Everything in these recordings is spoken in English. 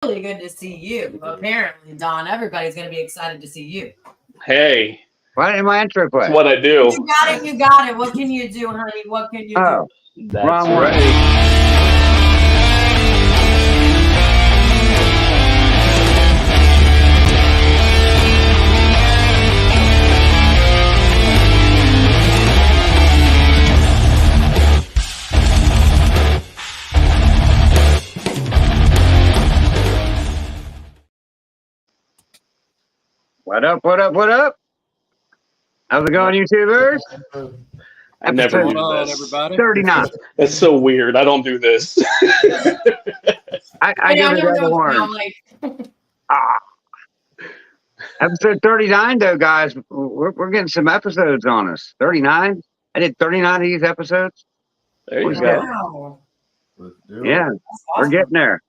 really good to see you. Apparently, Don, everybody's going to be excited to see you. Hey. Why didn't my intro play? That's what I do. You got it. You got it. What can you do, honey? What can you do? Oh, That's wrong one. right. What up, what up, what up? How's it going, YouTubers? I never Episode do this. Everybody. 39. That's so weird. I don't do this. I give it a horn. Episode 39, though, guys. We're getting some episodes on us. 39? I did 39 of these episodes. There you Wow. go. Yeah, That's we're awesome. getting there.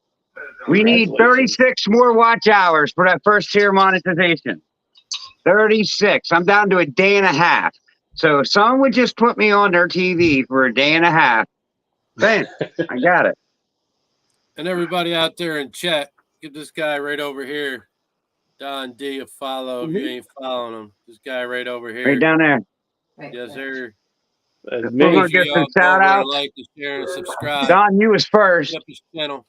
We need 36 more watch hours for that first tier monetization. 36. I'm down to a day and a half. So if someone would just put me on their TV for a day and a half, bam, I got it. And everybody out there in chat, give this guy right over here, Don D, a follow. If you ain't following him, this guy right over here. Right down there. Right, Yes, right. sir. That's We're me. gonna Make sure get some y'all go shout over and outs. like and share and subscribe. Don, you was first. Up his channel.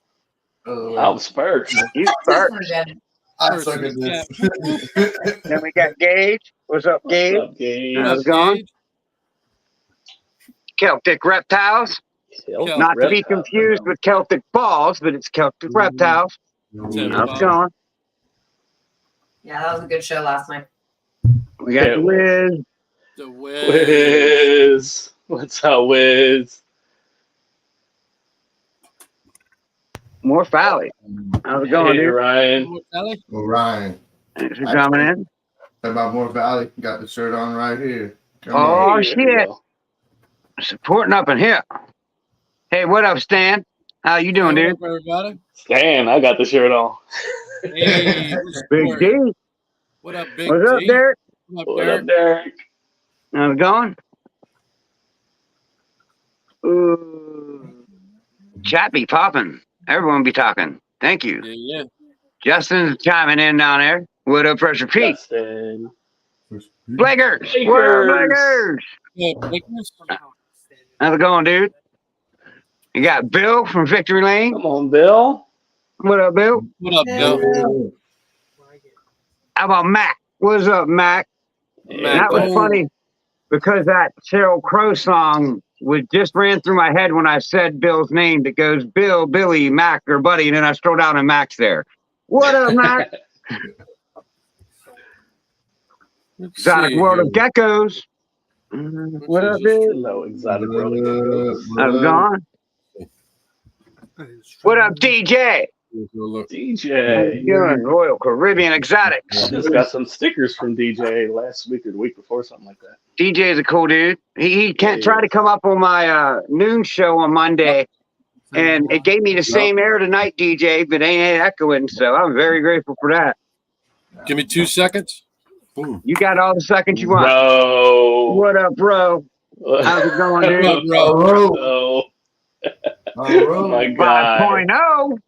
I was first. You first. I suck at this. Then we got Gage. What's up, Gage? What's up, Gabe? How's it going? Celtic Reptiles. Not to be confused with Celtic Balls, but it's Celtic Reptiles. How's it going? Yeah, that was a good show last night. We got Yeah, the it was. Wiz. The Wiz. Wiz. What's up, Wiz? More Fally. How's it going, Hey, dude? Ryan. Well, Ryan, Thanks for coming in. talk about more Valley. Got the shirt on right here. Come Oh, on. Hey, there you shit. go. Supporting up in here. Hey, what up, Stan? How you doing, What dude? up, everybody? Stan, I got the shirt on. Hey, Big D. what up, Big What's up, D? Derek? What up, What Derek? up, Derek? How's it going? Ooh. Chat be popping. Everyone be talking. Thank you. Yeah. Justin's chiming in down there. What up, Pressure Pete? Justin. Blakers. What up, Blakers? Yeah, Lakers. How's it going, dude? You got Bill from Victory Lane. Come on, Bill. What up, Bill? What up, Bill? How about Mac? What's up, Mac? Yeah, That was Oh. funny because that Sheryl Crow song just ran through my head when I said Bill's name. That goes Bill, Billy, Mac, or Buddy, and then I scroll down and Mac's there. What up, Mac? Exotic World of Geckos. What up, dude? Hello, exotic world. of geckos. How's it going? What up, DJ? DJ. Doing Royal Caribbean Exotics. I just got some stickers from DJ last week or the week before, something like that. DJ's a cool dude. He can't try to come up on my noon show on Monday, and it gave me the same air tonight, DJ, but it ain't echoing, so I'm very grateful for that. Give me 2 seconds. Boom. You got all the seconds you want. Bro. What up, bro? How's it going, dude? What up, bro? Bro. Oh my God. 5.0.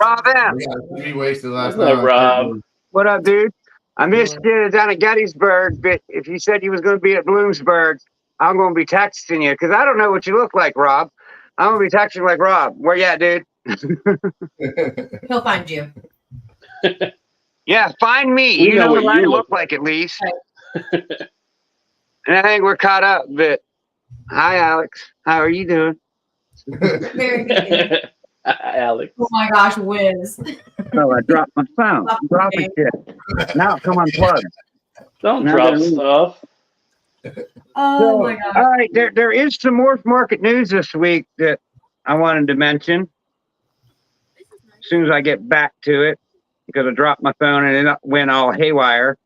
Rob M. We wasted last What's up, night. Rob? What up, dude? I missed you down at Gettysburg, but if you said you was going to be at Bloomsburg, I'm going to be texting you because I don't know what you look like, Rob. I'm going to be texting like Rob. Where you at, dude? He'll find you. Yeah, find me. We You know know what what I you look look like at least. And I think we're caught up, but hi, Alex. How are you doing? Very good. Alex. Oh my gosh, Wiz. Oh, I dropped my phone. I'm dropping shit. Now come unplugged. Don't Now drop that we- stuff. Oh my gosh. All right, there is some more market news this week that I wanted to mention. As soon as I get back to it, because I dropped my phone and it went all haywire.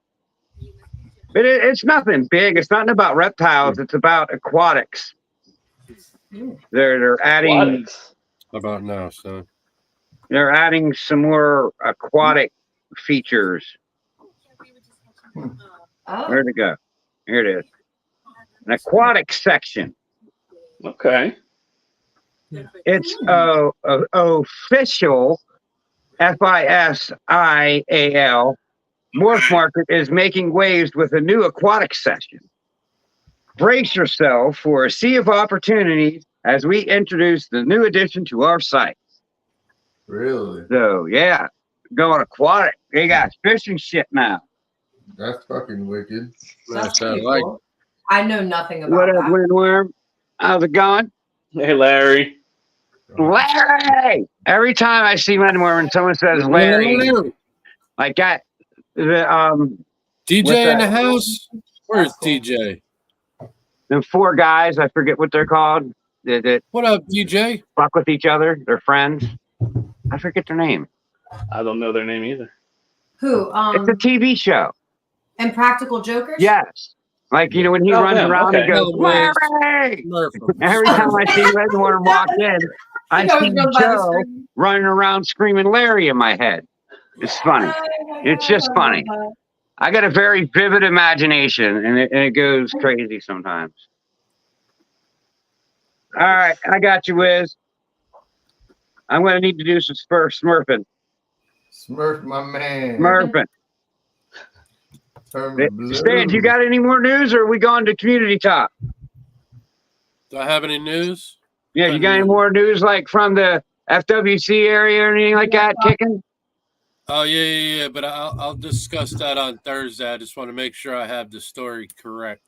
But it's nothing big. It's nothing about reptiles. It's about aquatics. They're adding Aquatics. How about now, son? they're adding some more aquatic features. Oh. Where'd it go? Here it is. An aquatic section. Okay. It's official, FISIAL. Morph Market is making waves with a new aquatic session. Brace yourself for a sea of opportunities as we introduce the new addition to our site. Really? So, yeah, going aquatic. They got fishing shit now. That's fucking wicked. That's Sounds pretty like cool. I know nothing about What up, that. Windworm? How's it going? Hey, Larry. Larry! Every time I see Windworm and someone says Larry, like that, the TJ What's in the that? house. Where's That's cool. TJ? the four guys, I forget what they're called, that What up, TJ? fuck with each other. They're friends. I forget their name. I don't know their name either. Who? It's a TV show. Impractical Jokers? Yes. Like, you know, when he Oh, runs them, around and okay. goes, Larry! Every time I see Redwater walk in, I see Joe running around screaming Larry in my head. It's funny. It's just funny. I got a very vivid imagination, and it goes crazy sometimes. All right, I got you, Wiz. I'm going to need to do some smurfing. Smurf, my man. Smurfing. Turn the blue. Stan, you got any more news, or are we going to community talk? Do I have any news? Yeah, you got any more news, like from the FWC area or anything like that kicking? Oh yeah. But I'll discuss that on Thursday. I just want to make sure I have the story correct.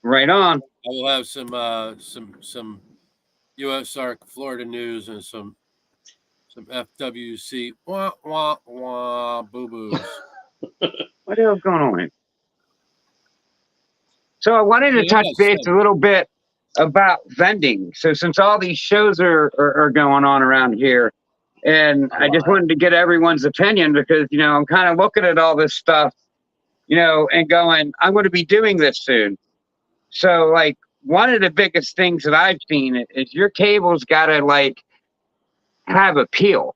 Right on. I will have some USARK Florida news and some FWC wah wah wah boo boos. What the hell's going on here? So I wanted to touch base a little bit about vending. So since all these shows are going on around here, and I just wanted to get everyone's opinion because, you know, I'm kind of looking at all this stuff, you know, and going, I'm going to be doing this soon. So, like, one of the biggest things that I've seen is your table's got to, like, have appeal.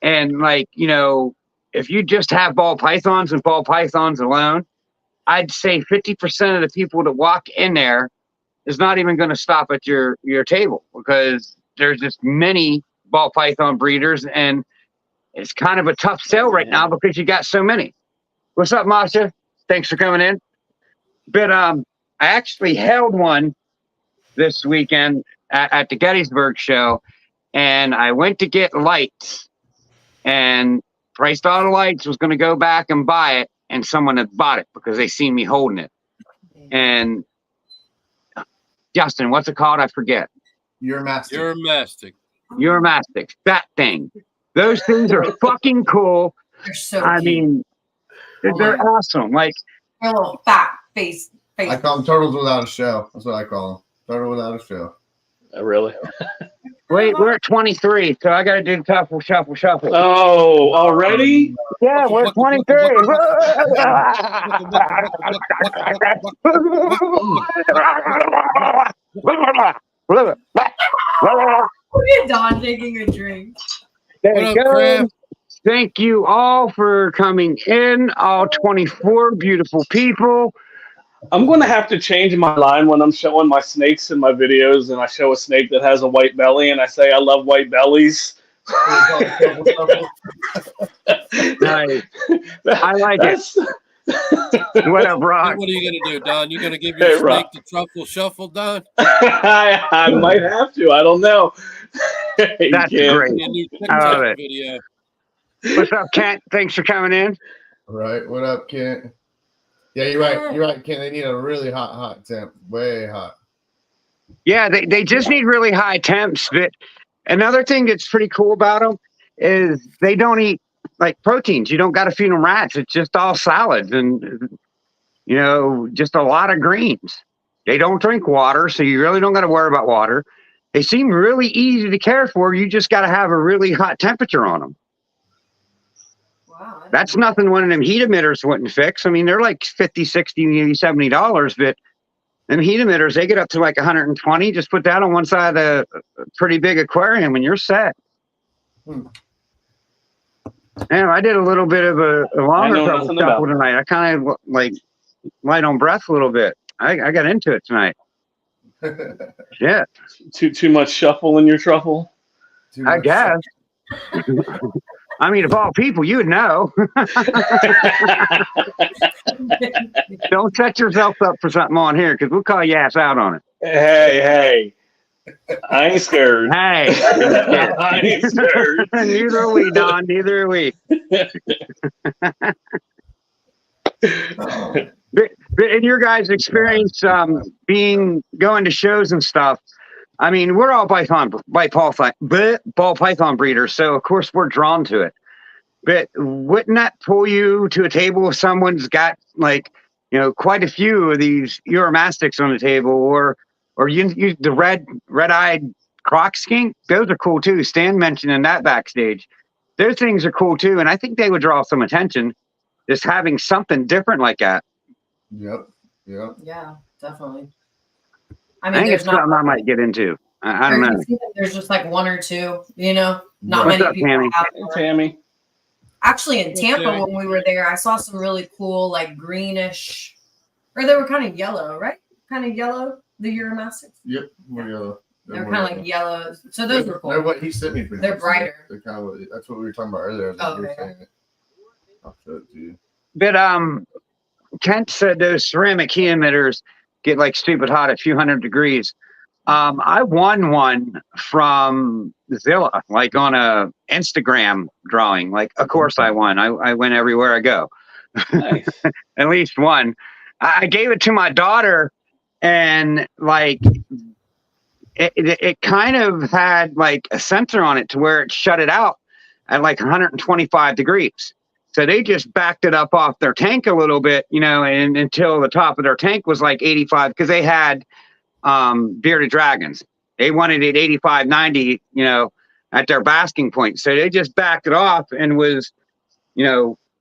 And, like, you know, if you just have ball pythons and ball pythons alone, I'd say 50% of the people that walk in there is not even going to stop at your table because there's just many ball python breeders, and it's kind of a tough sell right now because you got so many. What's up, Masha? Thanks for coming in. But I actually held one this weekend at the Gettysburg show, and I went to get lights and priced all the lights, was going to go back and buy it, and someone had bought it because they seen me holding it. And Justin, what's it called? I forget. Euromastic. Euromastic. That thing. Those things are fucking cool. They're so I cute. mean, they're awesome. Like, Their little fat face. I call them turtles without a shell. That's what I call them. Turtle without a shell. Really? wait, we're at 23, so I got to do the shuffle. Oh, already? Yeah, we're at 23. Look at Don taking a drink. There What you up, go. Kraft? Thank you all for coming in, all 24 beautiful people. I'm going to have to change my line when I'm showing my snakes in my videos, and I show a snake that has a white belly, and I say, I love white bellies. Nice. I like it. What up, Rock? What are you gonna do, Don? You gonna give your Hey, snake Rock. the truffle shuffle, Don? I might have to. I don't know. That's great. Be a new I love TikTok it. video. What's up, Kent? Thanks for coming in. Right. What up, Kent? Yeah, you're right. You're right, Kent. They need a really hot temp. Way hot. Yeah, they just need really high temps. But another thing that's pretty cool about them is they don't eat like proteins. You don't got to feed them rats. It's just all salads and, you know, just a lot of greens. They don't drink water, so you really don't got to worry about water. They seem really easy to care for. You just got to have a really hot temperature on them. Wow. That's nothing one of them heat emitters wouldn't fix. I mean, they're like $50, $60, maybe $70, but them heat emitters, they get up to like 120. Just put that on one side of a pretty big aquarium and you're set. And I did a little bit of a longer shuffle tonight. I kind of like light on breath a little bit. I got into it tonight. Yeah, Too much shuffle in your truffle. Too I much guess. I mean, of all people, you would know. Don't set yourself up for something on here because we'll call your ass out on it. Hey, I ain't scared. Hey, I ain't scared. neither are we, Don. Neither are we. But in your guys' experience, going to shows and stuff, I mean, we're all ball python breeders, so of course we're drawn to it. But wouldn't that pull you to a table if someone's got like, quite a few of these Uromastyx on the table, or you the red-eyed croc skink? Those are cool too. Stan mentioning that backstage. Those things are cool too, and I think they would draw some attention. Just having something different like that. Yep. Yeah, definitely. I think it's something I might get into. I don't know. There's just like one or two, not What's many up, people Tammy? have Hey, them. Tammy. Actually, in Tampa, Okay. when we were there, I saw some really cool, like greenish, or they were kind of yellow, right? Kind of yellow, the Uromastyx. Yep. More yellow. They're kind of like yellow. So those were They're cool. what he sent me. They're brighter. They're kind of that's what we were talking about earlier. Oh, You were okay. saying it. I'll show it to you. But Kent said those ceramic heat emitters get like stupid hot at a few hundred degrees. I won one from Zilla, like on a Instagram drawing. Like, of course I won. I win everywhere I go. Nice. At least one. I gave it to my daughter, and like it kind of had like a sensor on it to where it shut it out at like 125 degrees. So they just backed it up off their tank a little bit, and until the top of their tank was like 85, because they had bearded dragons. They wanted it 85, 90, at their basking point. So they just backed it off and was,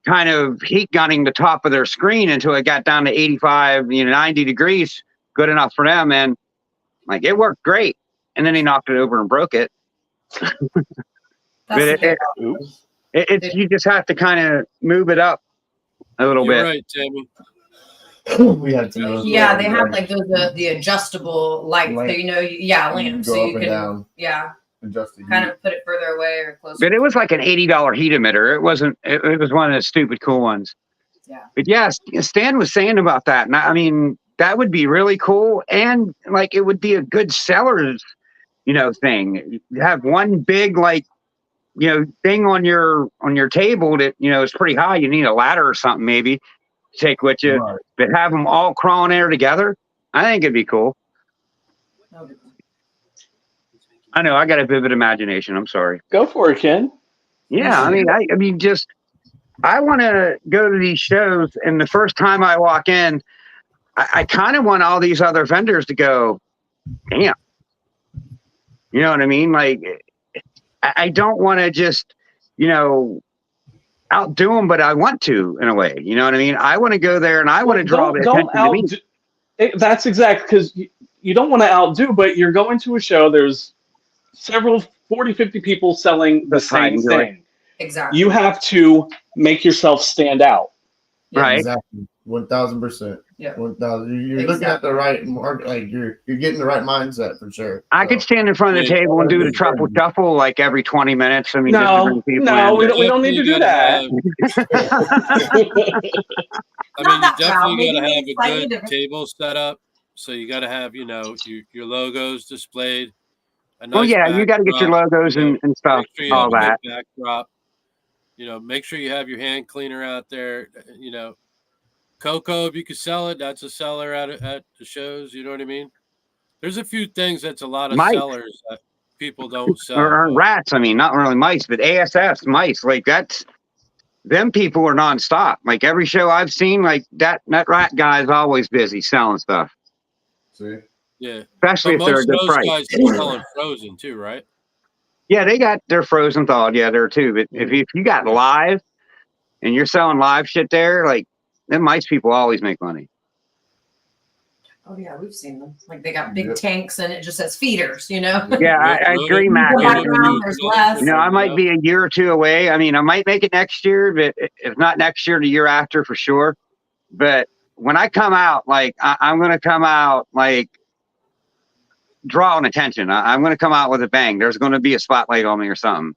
kind of heat gunning the top of their screen until it got down to 85, 90 degrees, good enough for them. And like, it worked great. And then they knocked it over and broke it. That's But Oops. you just have to kind of move it up a little You're bit. right, Tammy. We had some. of those yeah, little they have lamps. like those the adjustable lights. So Lamp. lamps. You can So go you up and can down, yeah, adjust the heat. kind of put it further away or closer. But it was like an $80 heat emitter. It wasn't. It was one of the stupid cool ones. Yeah. But yes, Stan was saying about that, and I mean that would be really cool, and like it would be a good seller's, thing. You have one big like, thing on your table that is pretty high. You need a ladder or something maybe to take with you, Right. but have them all crawling there together. I think it'd be cool. I know I got a vivid imagination. I'm sorry. Go for it, Ken. Yeah, I mean, just I want to go to these shows, and the first time I walk in, I kind of want all these other vendors to go, damn. You know what I mean? Like, I don't want to just, outdo them, but I want to in a way. You know what I mean? I want to go there, and I want to draw the attention to me. That's exact, because you don't want to outdo, but you're going to a show. There's several 40, 50 people selling the same thing. Exactly. You have to make yourself stand out. Right. Exactly. 1,000%. Yeah. 1,000. You're looking at the right market. Like you're getting the right mindset for sure. I could stand in front of the table and do the truffle shuffle like every 20 minutes. I mean, just to bring people in. we don't need to do that. I Not mean, you that definitely loud, got to maybe have a slightly good different. table set up. So you got to have, your logos displayed. A Well, nice yeah, you got to get your backdrop, logos and stuff, make sure you all have a that. good backdrop. Make sure you have your hand cleaner out there. Cocoa, if you could sell it, that's a seller at the shows. You know what I mean? There's a few things that's a lot of Mice. sellers that people don't sell. Or but- rats. I mean, not really mice, but ASS mice. Like them people are nonstop. Like every show I've seen, like that rat guy is always busy selling stuff, See? Yeah. especially But if they're a most of good those price. guys are selling frozen too, right? Yeah, they got their frozen thawed. Yeah, there too. But if you got live and you're selling live shit there, like them mice people always make money. Oh yeah, we've seen them. Like they got big Yep. tanks, and it just says feeders. Yeah, I agree, Matt. Go back around, there's less. I might be a year or two away. I mean, I might make it next year, but if not next year, the year after for sure. But when I come out, like I'm gonna come out like drawing attention. I'm going to come out with a bang. There's going to be a spotlight on me or something.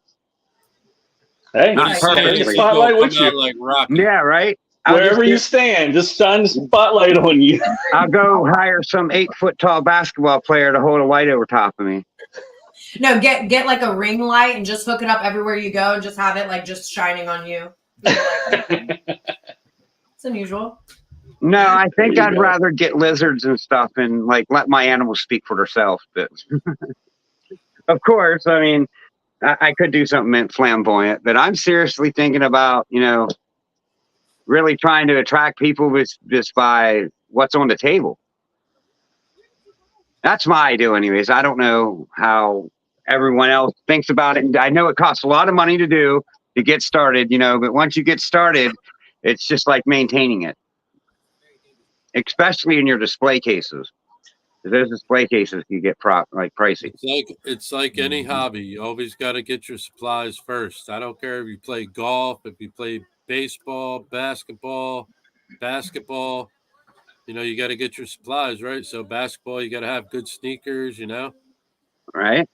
Hey, Not He's perfectly. saying bring a he's spotlight gonna with come out you. like Rocky. Yeah, right. Wherever you stand, just shine the spotlight on you. I'll go hire some 8-foot tall basketball player to hold a light over top of me. No, get like a ring light and just hook it up everywhere you go and just have it like just shining on you. It's unusual. No, I think There you I'd go. rather get lizards and stuff and like let my animals speak for themselves. But of course, I mean, I could do something flamboyant, but I'm seriously thinking about, really trying to attract people with just by what's on the table. That's my idea anyways. I don't know how everyone else thinks about it. And I know it costs a lot of money to get started, but once you get started, it's just like maintaining it, especially in your display cases. Those display cases can get pricey. It's like any hobby. You always got to get your supplies first. I don't care if you play golf, if you play baseball, basketball. You got to get your supplies right. So basketball, you got to have good sneakers. Right?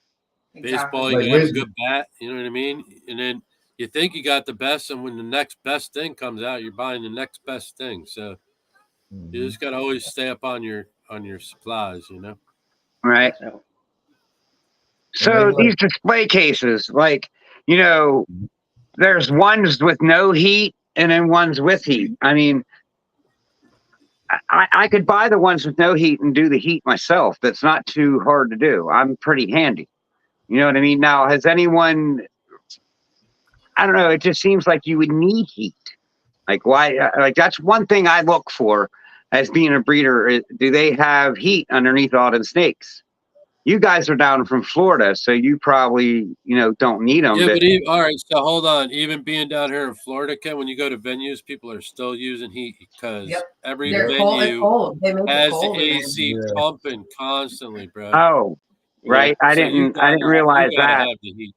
Baseball, you Like got to have a wisdom. good bat. You know what I mean? And then you think you got the best, and when the next best thing comes out, you're buying the next best thing. So you just got to always stay up on your supplies. Right. Yeah. So these display cases, there's ones with no heat and then ones with heat. I mean, I could buy the ones with no heat and do the heat myself. That's not too hard to do. I'm pretty handy. You know what I mean? Now, has anyone, I don't know, it just seems like you would need heat. Like why, that's one thing I look for as being a breeder. Do they have heat underneath all the snakes? You guys are down from Florida, so you probably, don't need them. Yeah, but all right. So hold on. Even being down here in Florida, Ken, when you go to venues, people are still using heat because every They're cold. It's venue cold. They make it has the cold. AC pumping constantly, bro. Oh, right. I didn't realize you gotta that. have the heat.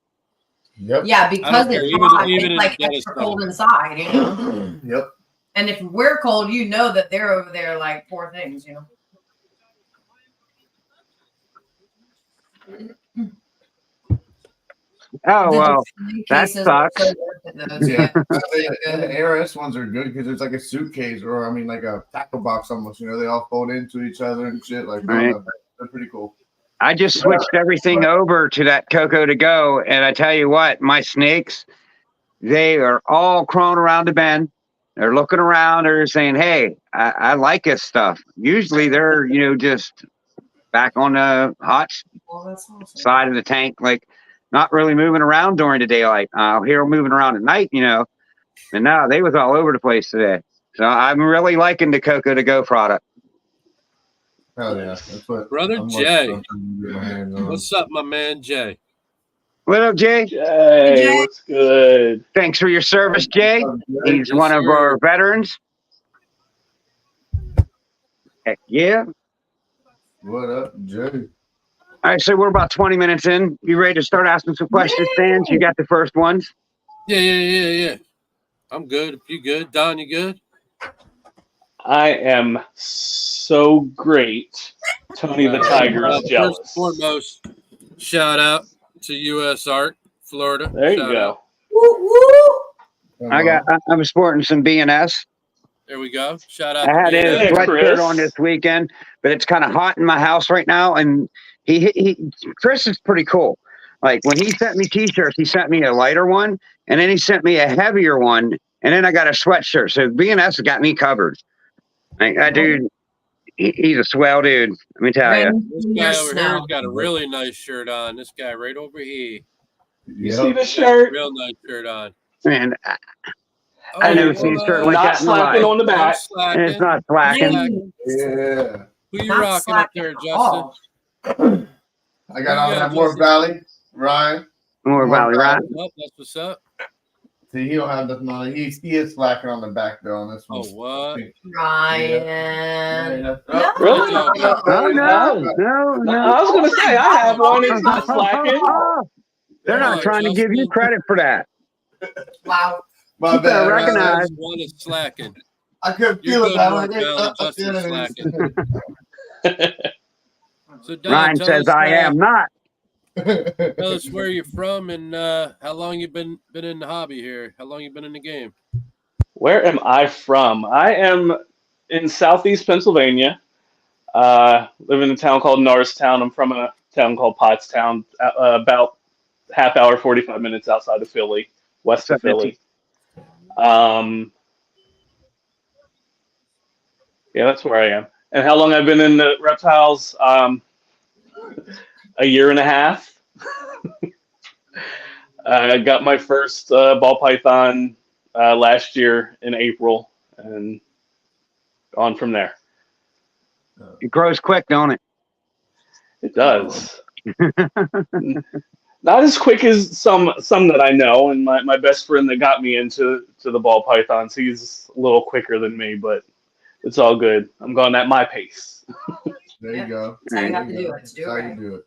Yep. Yeah, because care. it's Even hot, in it's like the extra Dennis cold inside, Yep. And if we're cold, you know that they're over there like poor things, Oh, well, that cases sucks. are so worth it, those, Yeah. And the ARS ones are good because it's like a suitcase or like a tackle box almost. They all fold into each other and shit. Like, Right. they're pretty cool. I just switched everything over to that Coco to go, and I tell you what, my snakes, they are all crawling around the bend. They're looking around. They're saying, "Hey, I like this stuff." Usually, they're just back on the hot that's awesome. side of the tank, like not really moving around during the daylight. I'll hear them moving around at night, And now they was all over the place today. So I'm really liking the Coco to go product. Hell yeah. That's what Brother I'm Jay. trying to get my hands on. What's up, my man Jay? What up, Jay? Hey, what's good? Thanks for your service, Jay. He's one of our veterans. Heck yeah. What up, Jay? All right, so we're about 20 minutes in. You ready to start asking some questions, fans? You got the first ones? Yeah. I'm good. If you good, Don, you good? I am so great. Tony the Tiger is jealous. First and foremost, shout out to US Art, Florida. There you Shout go. out. Woo, woo. I'm sporting some BNS. There we go. Shout out. I had to his Hey, sweatshirt Chris. on this weekend, but it's kind of hot in my house right now. And Chris is pretty cool. Like when he sent me t-shirts, he sent me a lighter one, and then he sent me a heavier one, and then I got a sweatshirt. So BNS got me covered. Like, that dude, he's a swell dude. Let me tell you. This guy over here has got a really nice shirt on. This guy right over here. You see the shirt? Real nice shirt on. Man, I never seen a shirt like Not that in my slacking life. on the back. And it's not slacking. Yeah. Who you rocking up there, Justin? I got on that More Valley, Ryan. More Valley, right? Oh, that's what's up. See, he don't have nothing on it. He is slacking on the back though on this Oh, one. what? Ryan. Yeah. Really? No. I was going to say, I have one. It's not slacking. They're not trying to give you credit for that. Wow. My You better bad. recognize. One is slacking. I couldn't You feel good, it. I Mark was Valley, like, Justin slacking. So Don, Ryan says I am not. Tell us where you're from and how long you've been in the hobby here. How long you been in the game? Where am I from? I am in southeast Pennsylvania. Live in a town called Norristown. I'm from a town called Pottstown, about half hour, 45 minutes outside of Philly, west of Philly. Yeah, that's where I am. And how long I've been in the reptiles? A year and a half. I got my first ball python last year in April, and on from there. It grows quick, don't it? It does. Not as quick as some that I know, and my best friend that got me into the ball pythons, he's a little quicker than me, but it's all good. I'm going at my pace. There you go. That's how you have to do it. That's how you do it.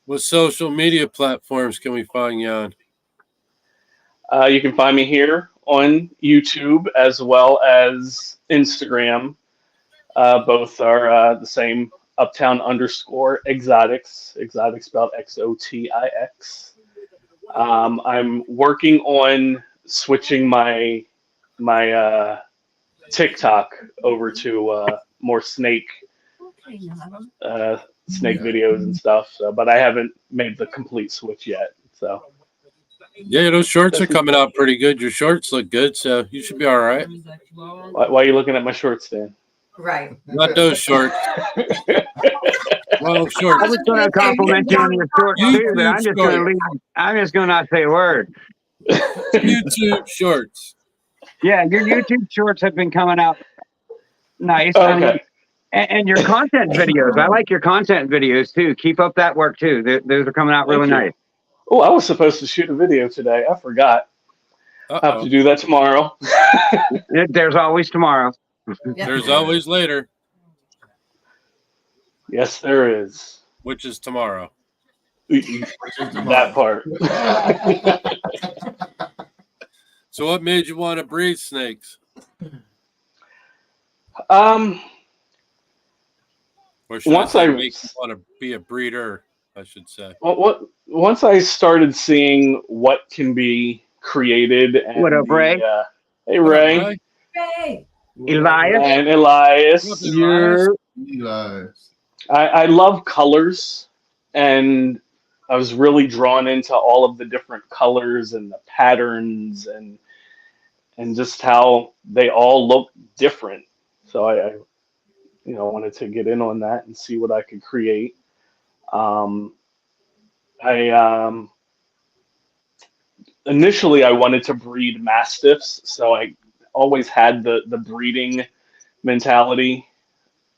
What social media platforms can we find you on? You can find me here on YouTube as well as Instagram. Both are the same, Uptown_exotics. Exotics spelled XOTIX. I'm working on switching my TikTok over to more snake videos and stuff. So, but I haven't made the complete switch yet. So. Yeah, those shorts are coming out pretty good. Your shorts look good, so you should be all right. Why are you looking at my shorts, Dan? Right. Not those shorts. Well, shorts. I was going to compliment you on your shorts too, but I'm just going to leave. I'm just going to not say a word. YouTube shorts. Yeah, your YouTube shorts have been coming out nice. Okay. I mean, and your content videos. I like your content videos too. Keep up that work too. Those are coming out really nice. Oh, I was supposed to shoot a video today. I forgot. I have to do that tomorrow. There's always tomorrow. There's always later. Yes, there is. Which is tomorrow. That part. So what made you want to breed snakes? Or should I say make you want to be a breeder, I should say. Well, once I started seeing what can be created, and what up, Ray? Hey, Ray. Hey. Elias. And Elias. Elias. I love colors, and I was really drawn into all of the different colors and the patterns and just how they all look different. So I wanted to get in on that and see what I could create. Initially I wanted to breed mastiffs, so I always had the breeding mentality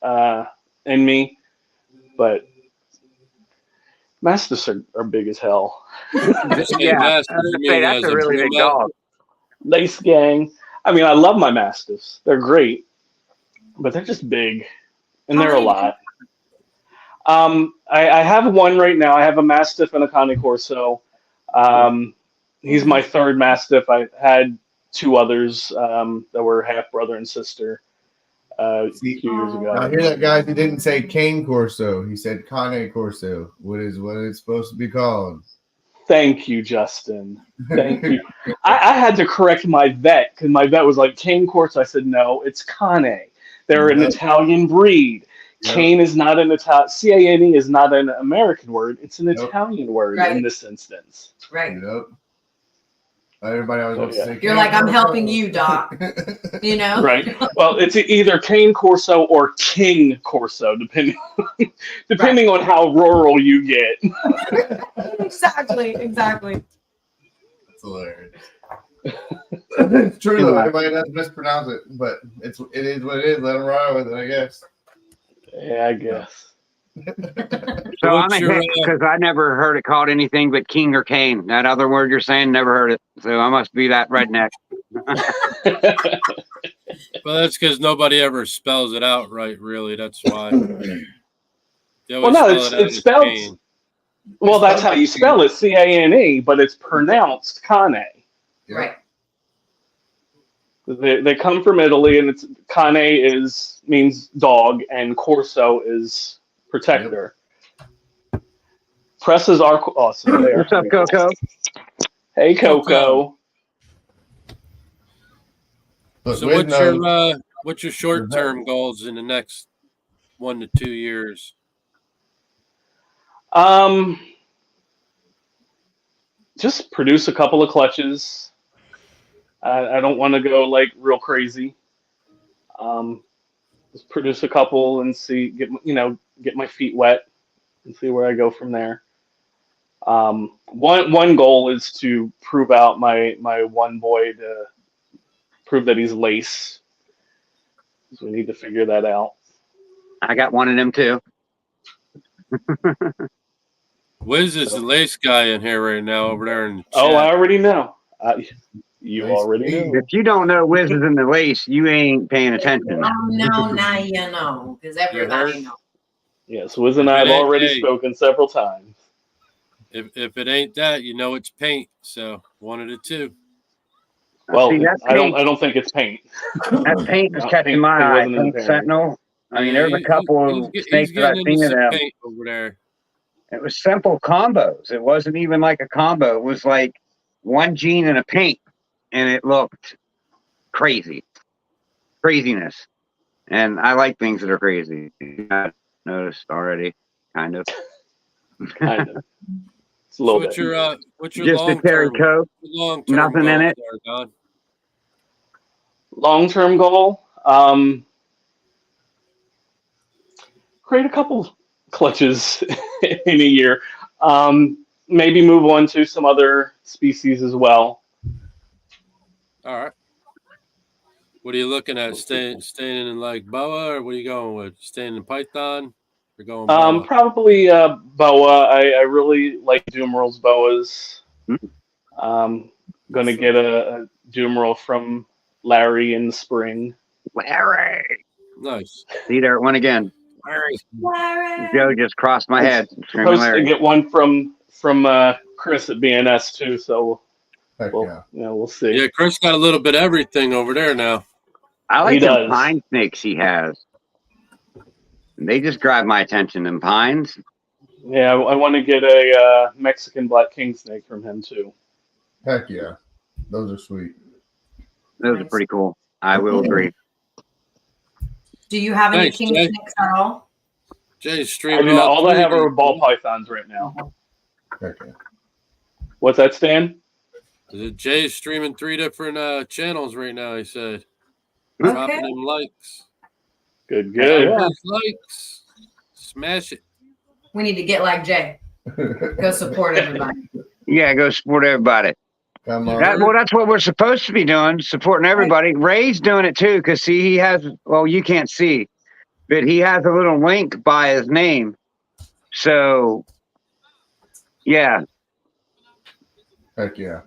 in me, but mastiffs are big as hell. Yeah, that's a really big dog. Lace gang. I mean, I love my mastiffs. They're great, but they're just big, and they're a lot. I have one right now. I have a mastiff and a Cane Corso. He's my third mastiff. I had two others that were half brother and sister a few years ago. I hear that, guys. He didn't say Cane Corso. He said Cane Corso. What it's supposed to be called. Thank you, Justin. Thank you. I had to correct my vet because my vet was like, Cane Corso. I said, no, it's Cane. They're an Italian breed. Cane is not an Italian. C-A-N-E is not an American word. It's an Italian word in this instance. Right. Yep. Everybody always wants to say you're like, I'm helping you, Doc. You know? Right. Well, it's either Cane Corso or King Corso, depending on how rural you get. Exactly. That's hilarious. It's true though. Everybody does mispronounce it, but it is what it is. Let them ride with it, I guess. Yeah, I guess. So I'm a hick because I never heard it called anything but King or Cane. That other word you're saying, never heard it. So I must be that redneck. Well, that's because nobody ever spells it out right, really. That's why. Well, no, it's spelled. Cane. Well, that's how you spell it, C-A-N-E, but it's pronounced Cane. Right. They come from Italy, and it's cane means dog, and corso is protector. Presses are awesome. They are What's up, pretty cool. Coco? Hey, Coco. Coco. Look, So Wiz what's your short term goals in the next 1 to 2 years? Just produce a couple of clutches. I don't want to go like real crazy. Just produce a couple and see, get my feet wet and see where I go from there. One goal is to prove out my one boy, to prove that he's lace. So we need to figure that out. I got one of them too. Wiz is the lace guy in here right now over there in the chat. Oh, I already know. You Nice. already know. If you don't know Wiz is in the lace, you ain't paying attention. Oh, no, now you know, because everybody heard? knows. Yes, Wiz and I have already spoken several times. If it ain't that, you know it's paint. So one of the two. Well, See, that I paint, don't think it's paint. that paint is No, catching paint my eye. wasn't in the Paint pairing. Sentinel. I mean, there's a couple of snakes that I've getting seen into of some them. paint over there. It was simple combos. It wasn't even like a combo. It was like one gene and a paint, and it looked craziness. And I like things that are crazy. I noticed already, kind of. Kind of. It's a little What's bit. your Just a long Terry term? Coke, nothing in it. Long-term goal, create a couple clutches in a year. Maybe move on to some other species as well. All right. What are you looking at? Staying in like boa, or what are you going with? Staying in python, or going boa? Probably boa. I really like Dumeral's boas. Gonna get a Dumeral from Larry in the spring. Larry. Nice. See, there it went again. Larry. Joe just crossed my head. Screaming Supposed to Larry. get one from Chris at BNS too. So Heck yeah. we'll see. Yeah, Chris got a little bit of everything over there now. I like He the does. pine snakes he has. They just grab my attention. Them pines. Yeah, I want to get a Mexican black king snake from him too. Heck yeah. Those are sweet. Those are pretty cool. I will agree. Do you have any Thanks, king Jay. snakes at all? Jay's I streaming do not. All I three. have are ball pythons right now. Heck yeah. What's that, Stan? Jay's streaming 3 different channels right now. He said, Okay. dropping them likes. Good. Yeah. Those likes. Smash it. We need to get like Jay. Go support everybody. Yeah, go support everybody. Come on. That's what we're supposed to be doing, supporting everybody. Ray's doing it too, because see, he has, well, you can't see, but he has a little link by his name. So, yeah. Heck yeah.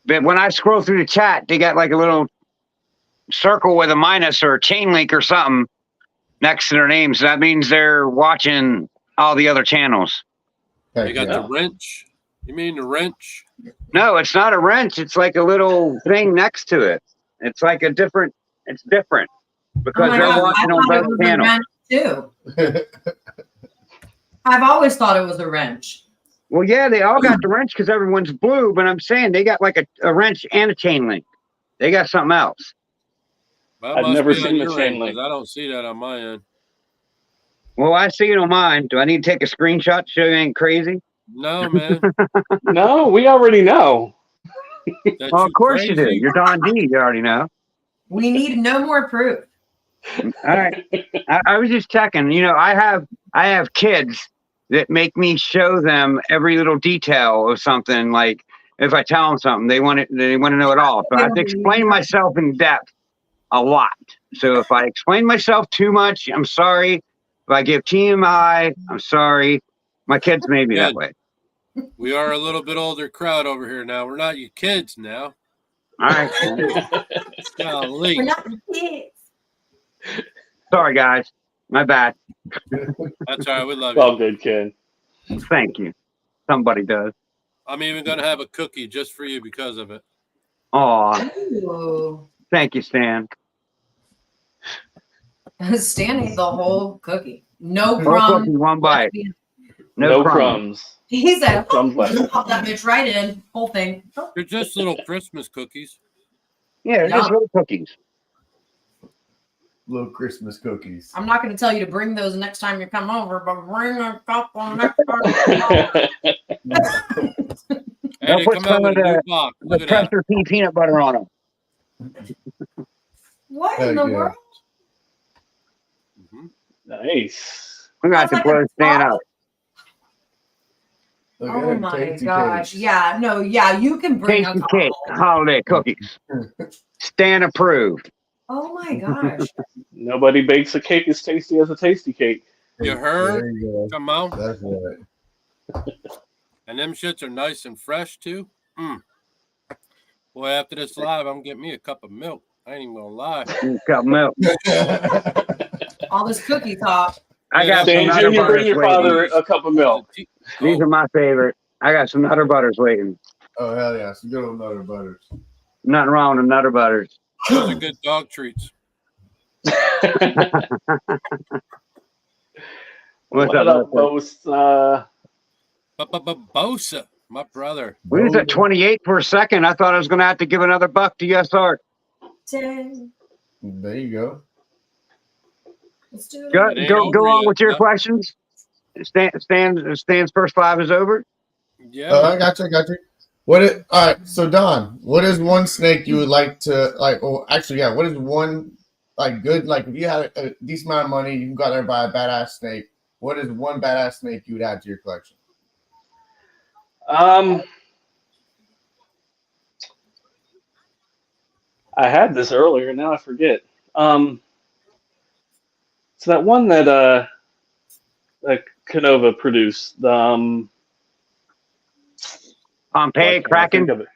But when I scroll through the chat, they got like a little circle with a minus or a chain link or something next to their names. That means they're watching all the other channels. Heck You got yeah. the wrench. You mean the wrench? No, it's not a wrench. It's like a little thing next to it. It's like it's different because my they're God, watching I on thought it both was a channels. wrench too. I've always thought it was a wrench. Well, yeah, they all got the wrench because everyone's blue, but I'm saying they got like a wrench and a chain link. They got something else. That I've must never be on seen the your chain end, link. 'cause I don't see that on my end. Well, I see it on mine. Do I need to take a screenshot to show you ain't crazy? No, man. No, we already know. That's Well, of course you do. crazy. You're Don D. You already know. We need no more proof. All right. I was just checking. You know, I have kids that make me show them every little detail of something. Like if I tell them something, they want to know it all. So I have to explain myself in depth a lot. So if I explain myself too much, I'm sorry. If I give TMI, I'm sorry. My kids made me that way. We are a little bit older crowd over here now. We're not your kids now. All right. Golly. We're not the kids. Sorry, guys. My bad. That's all right. We love It's all you. good, kid. Thank you. Somebody does. I'm even going to have a cookie just for you because of it. Aw. Ooh. Thank you, Stan. Stan ate the whole cookie. No Whole crumbs. cookie, one bite. No crumbs. crumbs. He said, Crumbs left. pop that bitch right in. Whole thing. They're just little Christmas cookies. Yeah, they're just Yum. little cookies. Little Christmas cookies. I'm not going to tell you to bring those next time you come over, but bring a couple next time. And They'll they put come some out with of a new the box. Look at that. Pressure pea peanut butter on them. What in the Heck yeah. world? Mhm. Nice. We got to Sounds blow like a Stan up. Look at Oh it, my tasty gosh. cakes. Yeah, no, yeah, you can bring a Tasty couple. cake, holiday cookies. Stan approved. Oh my gosh. Nobody bakes a cake as tasty as a tasty cake. You heard? There you go. Come on. That's right. And them shits are nice and fresh too. Boy, after this live, I'm getting me a cup of milk. I ain't even gonna lie. Got milk. All this cookie talk. I got Stan some Nutter Jr., bring Butters your waiting. father a cup of milk. These are my favorite. I got some Nutter Butters waiting. Oh hell yeah! Some good old Nutter Butters. Nothing wrong with Nutter Butters. Those are good dog treats. What's What up, up, Leslie? Boast? Bosa, my brother. We was at 28 for a second. I thought I was going to have to give another buck to USR. There you go. Let's do it. Go, It ain't go over on yet, with your huh? questions. Stan's first 5 is over. Yeah. I got you. All right. So Don, what is one snake you would like to like? Oh, actually, yeah. What is one like good like if you had a decent amount of money, you can go out there and buy a badass snake. What is one badass snake you would add to your collection? I had this earlier, now I forget. So that one that Canova produced, the Pompeii, I Kraken. think of it.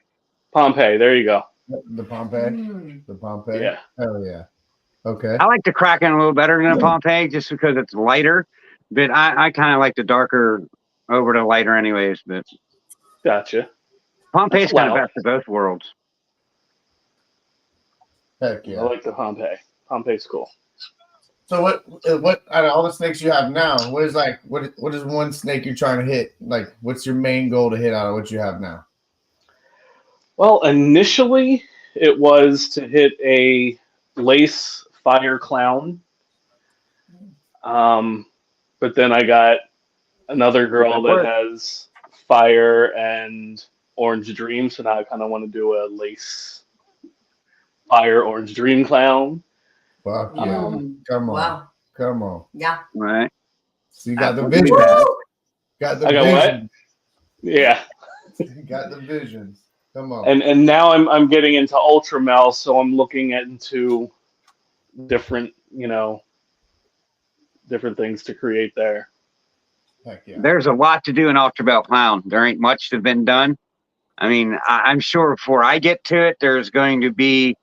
Pompeii, there you go. The Pompeii. Mm. The Pompeii. Yeah. Hell yeah. Okay. I like the Kraken a little better than the Pompeii just because it's lighter. But I kind of like the darker over the lighter anyways. But Gotcha. Pompeii's kind of Wow. best of both worlds. Heck I yeah. like the Pompeii. Pompeii's cool. So what out of all the snakes you have now, what is one snake you're trying to hit? Like, what's your main goal to hit out of what you have now? Well, initially it was to hit a lace fire clown. But then I got another girl that has fire and orange dream, so now I kind of want to do a lace fire orange dream clown. Fuck yeah. Come on. Wow. Come on. Yeah. Right. So you got the Absolutely. vision. Got the I got what? vision. Yeah. You got the visions. Come on. And now I'm getting into ultramel, so I'm looking into different different things to create there. Heck yeah. There's a lot to do in Ultra Belt Clown. There ain't much that's been done. I mean, I'm sure before I get to it, there's going to be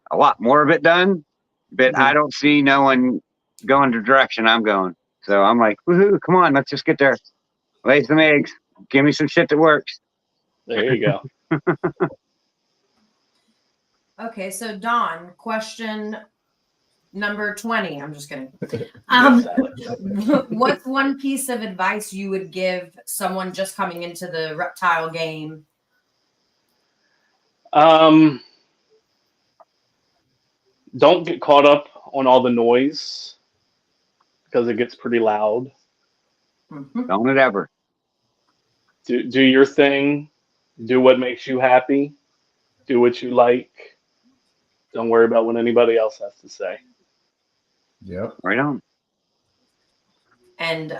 a lot more of it done, but I don't see no one going the direction I'm going. So I'm like, woohoo, come on, let's just get there. Lay some eggs. Give me some shit that works. There you go. Okay, so Don, question number 20. I'm just kidding. What's one piece of advice you would give someone just coming into the reptile game? Don't get caught up on all the noise because it gets pretty loud. Mhm. Don't it ever. Do your thing. Do what makes you happy. Do what you like. Don't worry about what anybody else has to say. Yep. Right on. And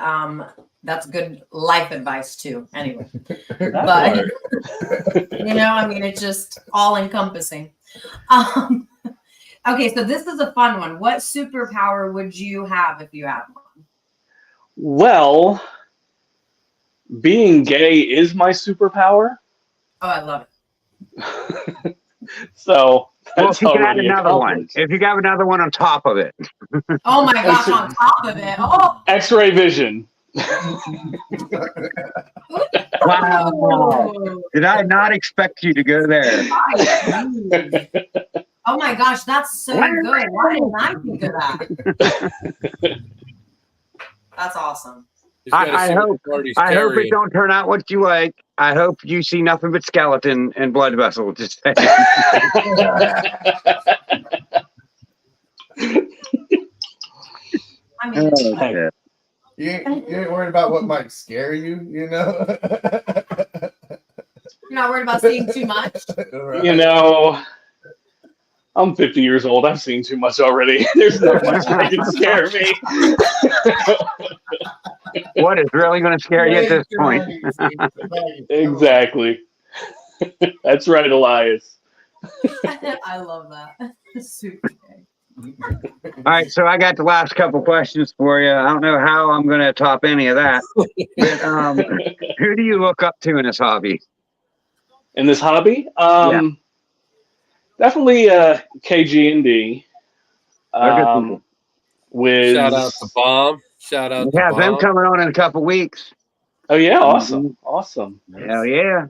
that's good life advice too. Anyway, That but part. I mean, it's just all encompassing. Okay, so this is a fun one. What superpower would you have if you had one? Well, being gay is my superpower. Oh, I love it. So Well, that's if you can add already another one. accomplished. If you got another one on top of it. Oh my gosh, on top of it. Oh, X-ray vision. Wow. Did I not expect you to go there? Oh my gosh, that's so good. Why didn't I think of that? That's awesome. He's gotta I see what hope. the party's I hope it carrying. don't turn out what you like. I hope you see nothing but skeleton and blood vessel. Just saying. I mean, Okay. You ain't worried about what might scare you, you know? you're not worried about seeing too much. Right. You know, I'm 50 years old. I've seen too much already. There's not much that can scare me. What is really going to scare you at this point? Exactly. That's right, Elias. I love that. Super gay. All right, so I got the last couple questions for you. I don't know how I'm going to top any of that. But, who do you look up to in this hobby? In this hobby, definitely KG&D. They're good people. With Shout out to Bomb. Shout out We to have them Bomb. coming on in a couple weeks. Oh yeah, awesome, awesome. Hell yeah.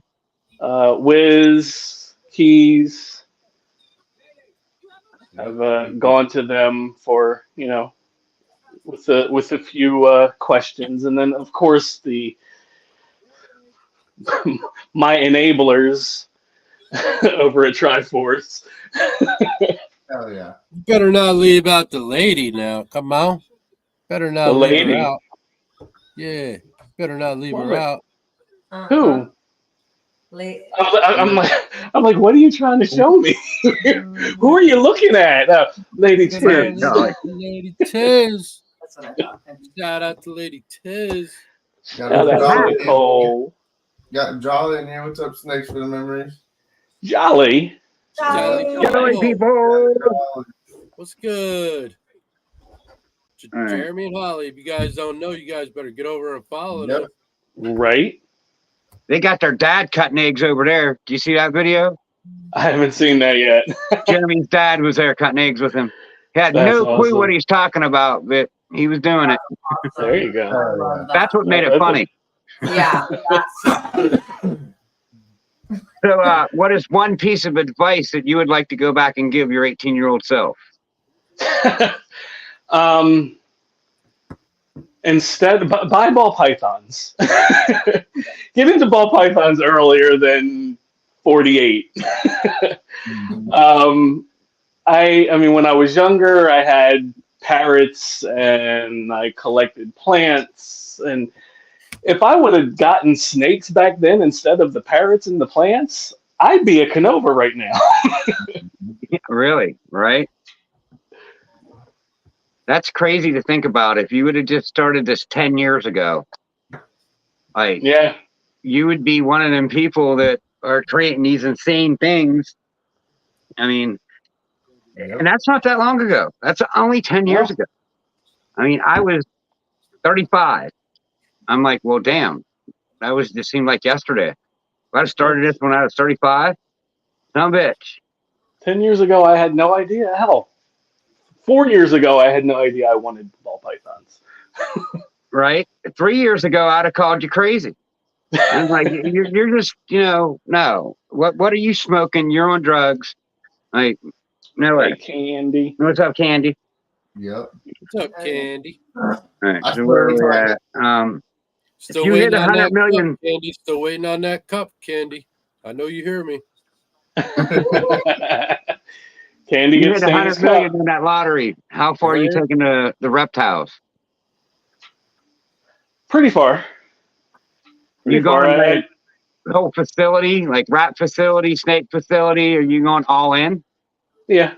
Wiz, Keys. I've gone to them for, you know, with a few questions, and then of course the my enablers over at Triforce. Hell yeah. You better not leave out the lady now. Come on. Better not The leave lady? her out. Yeah. Better not leave her What? out. Who? Late. I'm like, what are you trying to show me? Who are you looking at? Lady Come on, Tiz. Lady Tiz. That's what I thought. Shout out to Lady Tiz. Shout out to Nicole. Got Jolly in here. What's up, Snakes for the memories? Jolly. Jolly people. What's good? All right. Jeremy and Holly, if you guys don't know, you guys better get over and follow them. Right? They got their dad cutting eggs over there. Do you see that video? I haven't seen that yet. Jeremy's dad was there cutting eggs with him. He had That's no clue awesome. what he's talking about, but he was doing it. There you go. I love that. That's what made it That's funny. Yeah. So, what is one piece of advice that you would like to go back and give your 18-year-old self? Instead, buy ball pythons. Get into ball pythons earlier than 48. I mean, when I was younger, I had parrots and I collected plants. And if I would have gotten snakes back then instead of the parrots and the plants, I'd be a Canova right now. Yeah, really, right? That's crazy to think about. If you would have just started this 10 years ago, like, Yeah. you would be one of them people that are creating these insane things. I mean, and that's not that long ago. That's only 10 years ago. I mean, I was 35. I'm like, well, damn, just seemed like yesterday. If I started this when I was 35, son of a bitch. 10 years ago, I had no idea. Hell, 4 years ago, I had no idea I wanted ball pythons. Right? 3 years ago, I'd have called you crazy. I'm like, you're just, no. What are you smoking? You're on drugs. Like, no way. Hey, Candy. What's up, Candy? Yep. What's up, Candy? All right, I so where are swear we at? Still you hit waiting on 100 that million- cup, Candy. Still waiting on that cup, Candy. I know you hear me. Candy You gets hit 100 famous million cup. in that lottery. How far are you Right. taking the reptiles? Pretty far. You going like the whole facility, like rat facility, snake facility? Are you going all in? Yeah.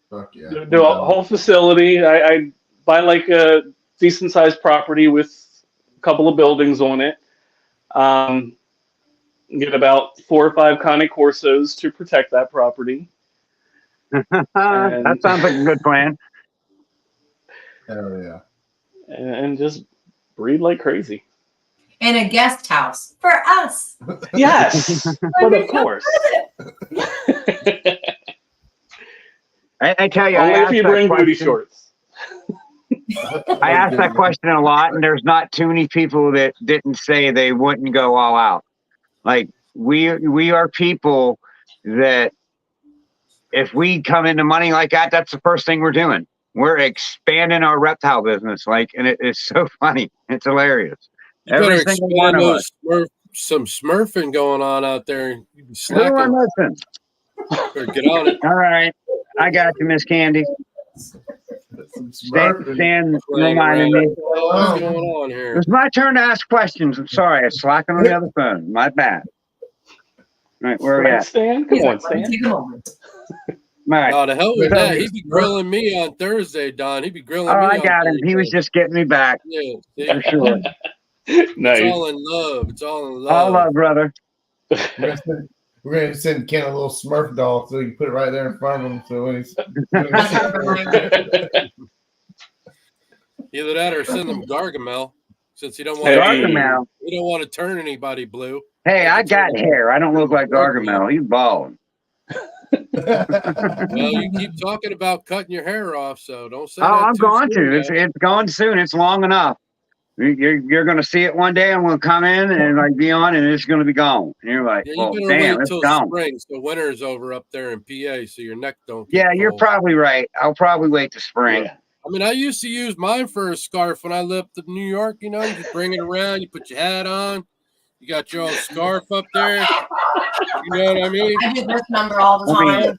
Fuck yeah. Do a whole facility. I buy like a decent sized property with a couple of buildings on it. Get about 4 or 5 Cane Corsos to protect that property. That sounds like a good plan. Hell yeah. And just breed like crazy. In a guest house for us. Yes, but of course. I tell you, Only I if you asked that bring booty question- shorts. I asked that question a lot, and there's not too many people that didn't say they wouldn't go all out. Like we are people that if we come into money like that, that's the first thing we're doing. We're expanding our reptile business, like, and it's so funny. It's hilarious. You better Every single one expand of us. some smurfing going on out there. You be Who am I slacking. missing? Better get on it. All right, I got you, Miss Candy. Some Stan smurfing. reminded me. What's going on It here? was my turn to ask questions. I'm sorry, I was slacking on the other phone. My bad. All right, where are we Right, at? Stan? Come He's on, like, let me Stan. take a moment. All right. No, the hell with So- that. He'd be grilling me on Thursday, Don. He'd be grilling Oh, me I on got him. Thursday. He was just getting me back Yeah, see? for sure. It's Nice. all in love. It's all in love. All love, brother. We're gonna send Ken a little Smurf doll so you can put it right there in front of him. So when he's Either that or send them Gargamel, since you don't want Hey. Gargamel. you don't want to turn anybody blue. Hey, I got hair. I don't look like Gargamel. He's bald. Well, you keep talking about cutting your hair off, so don't say Oh, that I'm too going soon, to. It's man. going soon. It's long enough. You're going to see it one day, and we'll come in and like be on, and it's going to be gone. And you're like, Yeah, you well, better damn, wait it's till gone. spring, so winter's over up there in PA, so your neck don't get Yeah, you're cold. probably right. I'll probably wait to spring. Yeah. I mean, I used to use mine for a scarf when I lived in New York. You know, you just bring it around, you put your hat on, you got your old scarf up there. You know what I mean? I do this number all the I mean,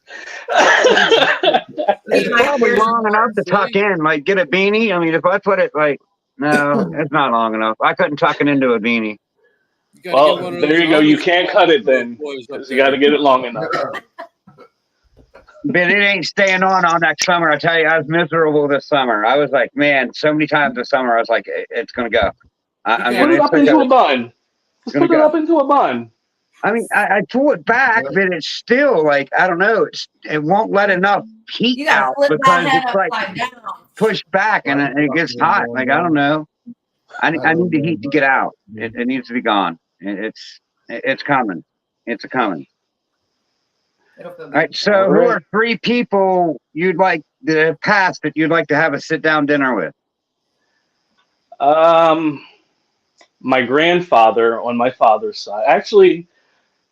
time. It's probably long enough to tuck in. Like, get a beanie. I mean, if I put it like, no, it's not long enough. I couldn't tuck it into a beanie. You gotta get one Well, of there those you go. You Amish can't guys cut it for those then. boys up 'Cause you got to there. get it long enough. But it ain't staying on that summer. I tell you, I was miserable this summer. I was like, man, so many times this summer, I was like, it's going to go. I You mean, Put it it's up into a going bun. Just gonna put it go. up into a bun. I mean, I pull it back, but it's still like, I don't know. It won't let enough heat You gotta out flip that because head it's like upside down. pushed back and it gets hot. Like, I don't know. I need the heat to get out. It needs to be gone. It's coming. It's coming. It'll feel All good. right. So, All who right. are 3 people you'd like that have passed that you'd like to have a sit down dinner with? My grandfather on my father's side. Actually,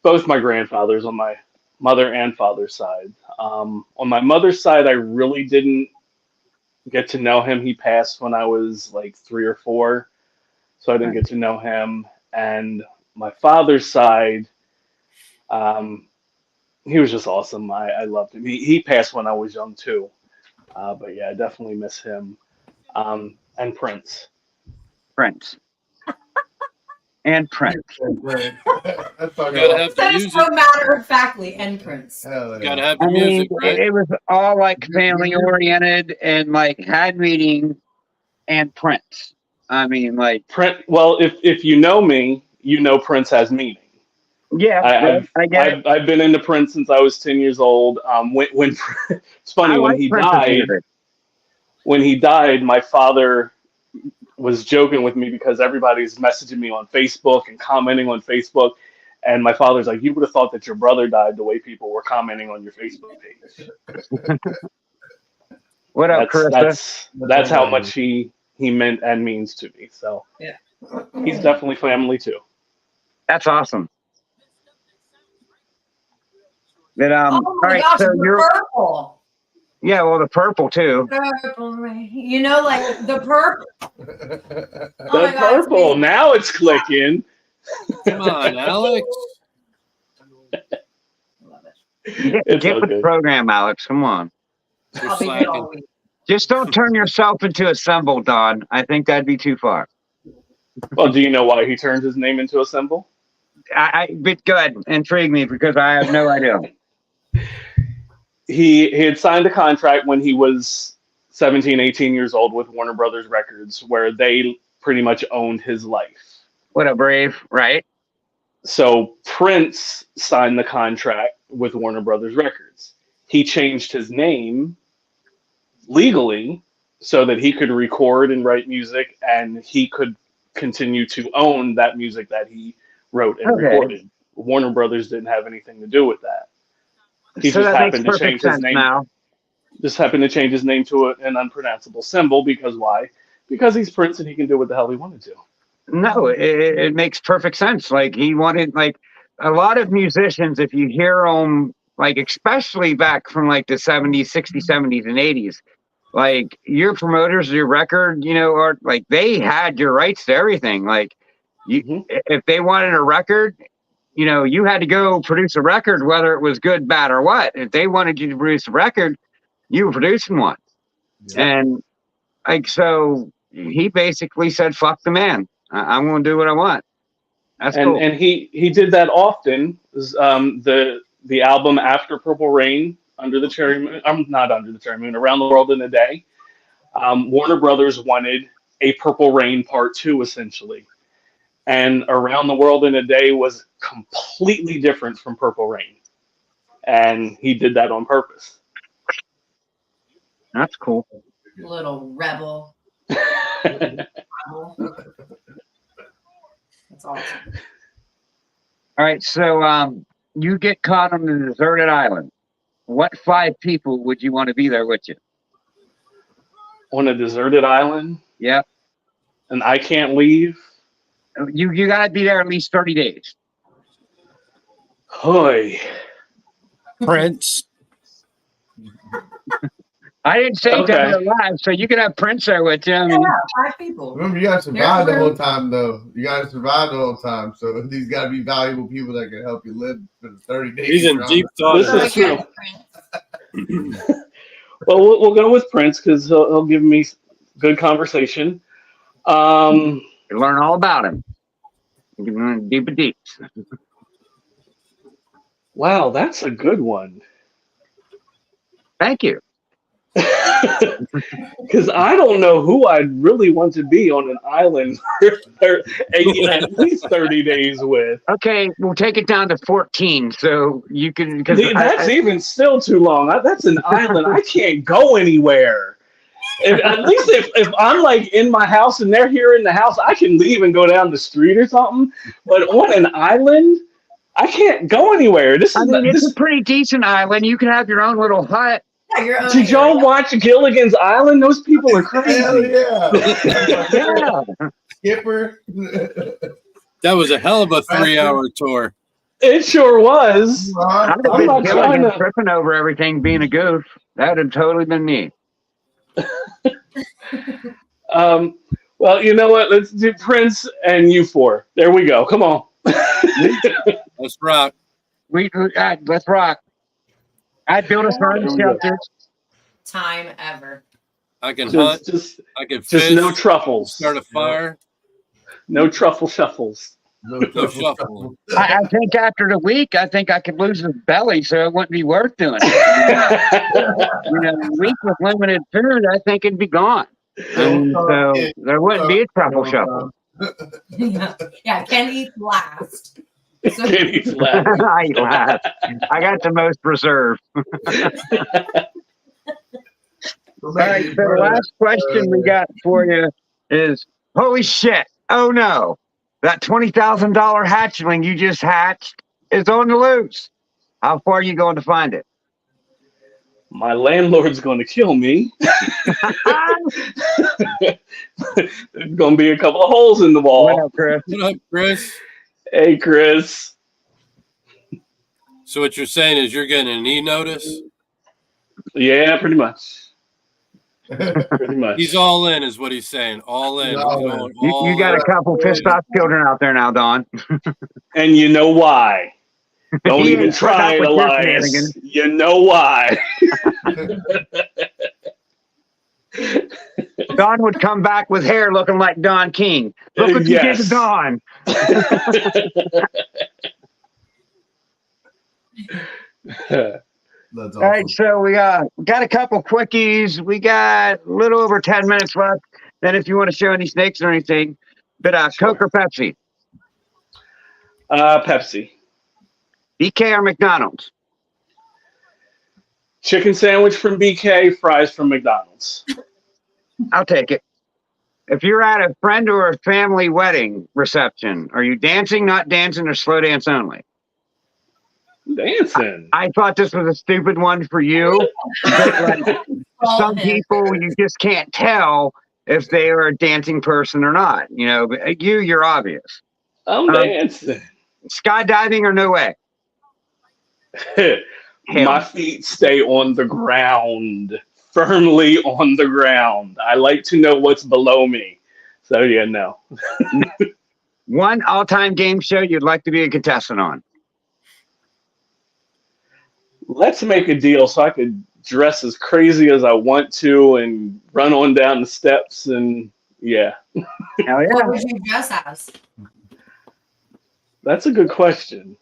both my grandfathers on my mother and father's side. On my mother's side, I really didn't get to know him. He passed when I was like 3 or 4, so I didn't get to know him. And my father's side, he was just awesome. I loved him. He passed when I was young too. But yeah, I definitely miss him. And Prince. Prince. And Prince. That's all You gotta have the That is music. so matter of factly entrance. Hell You gotta yeah. have the I mean, music, right? it was all like family oriented and like had meeting and Prince. I mean, like, Prince. Well, if you know me, you know Prince has meaning. yeah, I get it. I've been into Prince since I was 10 years old. When it's funny I when like he Prince's died. music. When he died, my father was joking with me because everybody's messaging me on Facebook and commenting on Facebook, and my father's like, "You would have thought that your brother died the way people were commenting on your Facebook page." What up, Carissa? That's how much he meant and means to me. So Yeah. he's definitely family too. That's awesome. But Oh all my right, gosh, so the you're purple. well, the purple too. Purple rain. You know, like the purple. Oh The my God, it's purple. amazing. Now it's clicking. Come on, Alex. Love it. Get all with the good. program, Alex. Come on. You're I'll be here slacking. all week. Just don't turn yourself into a symbol, Don. I think that'd be too far. Well, do you know why he turned his name into a symbol? But go ahead, intrigue me because I have no idea. He had signed a contract when he was 17, 18 years old with Warner Brothers Records, where they pretty much owned his life. What a brave, right? So Prince signed the contract with Warner Brothers Records. He changed his name legally so that he could record and write music, and he could continue to own that music that he wrote and Okay. recorded. Warner Brothers didn't have anything to do with that. He So just that makes happened to perfect change his sense name. now. Just happened to change his name to an unpronounceable symbol because why? Because he's Prince and he can do what the hell he wanted to. No, it makes perfect sense. Like he wanted, like a lot of musicians, if you hear them like especially back from like the 70s, 60s, 70s, and 80s. Like your promoters, your record, are like they had your rights to everything. Like if they wanted a record, you had to go produce a record, whether it was good, bad, or what. If they wanted you to produce a record, you were producing one. Yeah. And like, so he basically said, fuck the man. I'm going to do what I want. That's cool. And he did that often. The album After Purple Rain, Under the Cherry Moon, not Under the Cherry Moon, Around the World in a Day. Warner Brothers wanted a Purple Rain Part 2, essentially. And Around the World in a Day was completely different from Purple Rain. And he did that on purpose. That's cool. Little rebel. That's awesome. All right, so you get caught on a deserted island. What 5 people would you want to be there with you? On a deserted island? Yeah. And I can't leave? You got to be there at least 30 days. Hoy. Prince. I didn't say that alive, so you can have Prince there with you. I mean, 5 people. Remember, you got to survive the whole time, though. You got to survive the whole time. So these got to be valuable people that can help you live for the 30 days. He's in deep thought. This is true. Well, we'll go with Prince because he'll give me good conversation. Learn all about him. Deep. Wow, that's a good one. Thank you. Because I don't know who I'd really want to be on an island for at least 30 days with. Okay, we'll take it down to 14, so you can. That's even still too long. That's an island. I can't go anywhere. At least if I'm like in my house and they're here in the house, I can leave and go down the street or something. But on an island, I can't go anywhere. It's a pretty decent island. You can have your own little hut. Yeah, did y'all watch Gilligan's Island? Those people are crazy. Hell yeah. Yeah. Skipper. That was a hell of a 3-hour tour. It sure was. I'd have been Gilligan tripping over everything being a goof. That would have totally been me. Well, you know what? Let's do Prince and you 4. There we go. Come on. Let's rock. Let's rock. I'd build us our own shelter. Time ever. I can hunt. I can fish. Just no truffles. Start a fire. No truffle shuffles. No shuffle. I think after the week, I think I could lose his belly, so it wouldn't be worth doing it. A week with limited food, I think it'd be gone. So there wouldn't be a truffle shuffle. Yeah, Ken eats last. So, Ken eats last. I eat last. I got the most reserve. All right, so the last question we got for you is, holy shit, oh no, that $20,000 hatchling you just hatched is on the loose. How far are you going to find it? My landlord's going to kill me. There's going to be a couple of holes in the wall. What up, Chris? What up, Chris? Hey, Chris. So what you're saying is you're getting an e-notice? Yeah, pretty much. Pretty much. He's all in, is what he's saying. All in. You got a couple pissed off children out there now, Don. And you know why. Don't even try it, Elias. You know why. Don would come back with hair looking like Don King. Look what you did to Don. That's awesome. All right, so we got a couple quickies. We got a little over 10 minutes left. Then if you want to show any snakes or anything, but Coke or Pepsi? Pepsi. BK or McDonald's? Chicken sandwich from BK, fries from McDonald's. I'll take it. If you're at a friend or a family wedding reception, are you dancing, not dancing, or slow dance only? Dancing. I thought this was a stupid one for you. But some people, you just can't tell if they are a dancing person or not. But you're obvious. I'm dancing. Skydiving or no way? My feet stay on the ground, firmly on the ground. I like to know what's below me. So yeah, no. One all-time game show you'd like to be a contestant on? Let's make a deal so I could dress as crazy as I want to and run on down the steps and yeah. Hell yeah. What would you dress as? That's a good question.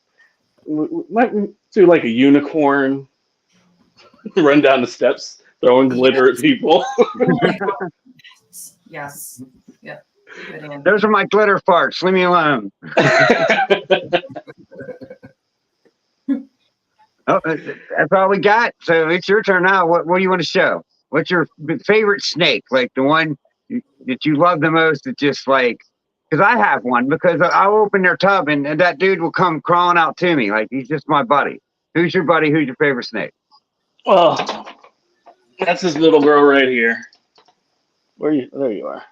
We might do like a unicorn, run down the steps, throwing glitter at people. Yes. Yeah. Good answer. Those are my glitter farts. Leave me alone. Oh, that's all we got. So it's your turn now. What do you want to show? What's your favorite snake? Like the one that you love the most that just like, because I have one, because I'll open their tub and that dude will come crawling out to me. Like he's just my buddy. Who's your buddy? Who's your favorite snake? Well, that's this little girl right here. Where you? There you are.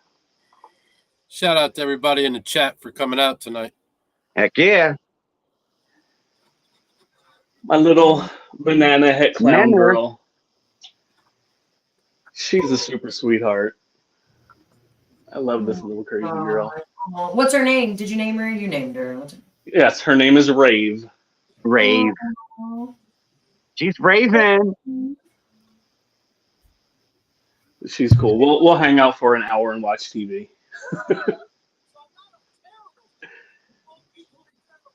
Shout out to everybody in the chat for coming out tonight. Heck yeah. My little banana head clown Banana. girl. She's a super sweetheart. I love this little crazy girl. What's her name? Did you name her? You named her. What's her... Yes, her name is Rave. Rave. Oh. She's raving. She's cool. We'll hang out for an hour and watch TV.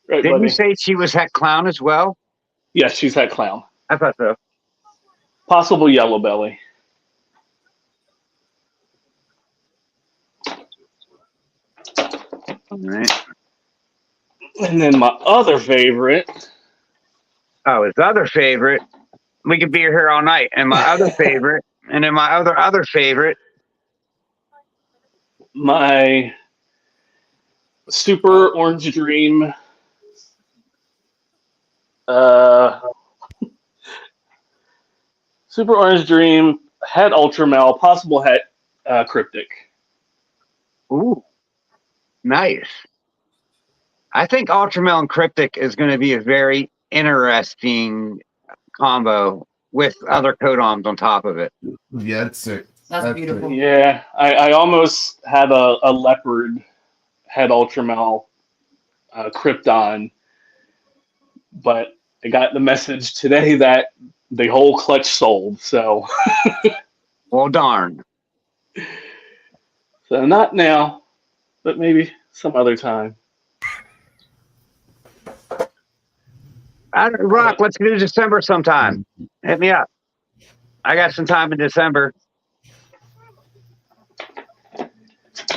Right, Didn't buddy? you say she was head clown as well? Yes, she's head clown. I thought so. Possible yellow belly. All right. And then my other favorite. Oh, his other favorite. We could be here all night. And my other favorite. And then my other favorite. My super orange dream. Super orange dream. Head ultra male. Possible head cryptic. Ooh. Nice. I think Ultramel and Cryptic is going to be a very interesting combo with other codoms on top of it. Yeah, that's sick. That's beautiful. Yeah, I almost had a leopard head ultramel Krypton, but I got the message today that the whole clutch sold. So, Well, darn. so not now, but maybe some other time. Rock, let's do December sometime. Hit me up. I got some time in December.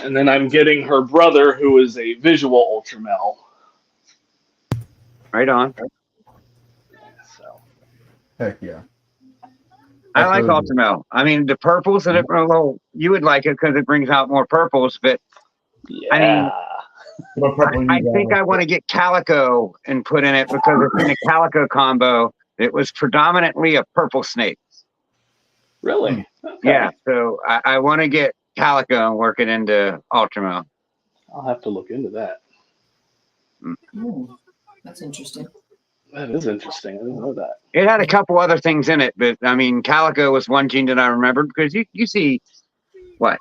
And then I'm getting her brother, who is a visual ultramel. Right on. So Heck yeah. I like Ultramel. I mean, the purples, and it, well, you would like it because it brings out more purples, but yeah. I mean, I think I want to get Calico and put in it because it's in a Calico combo. It was predominantly a purple snake. Really? Okay. Yeah, so I want to get Calico and work it into Ultramel. I'll have to look into that. Ooh, that's interesting. That is interesting. I didn't know that. It had a couple other things in it, but I mean, Calico was one gene that I remembered because you see what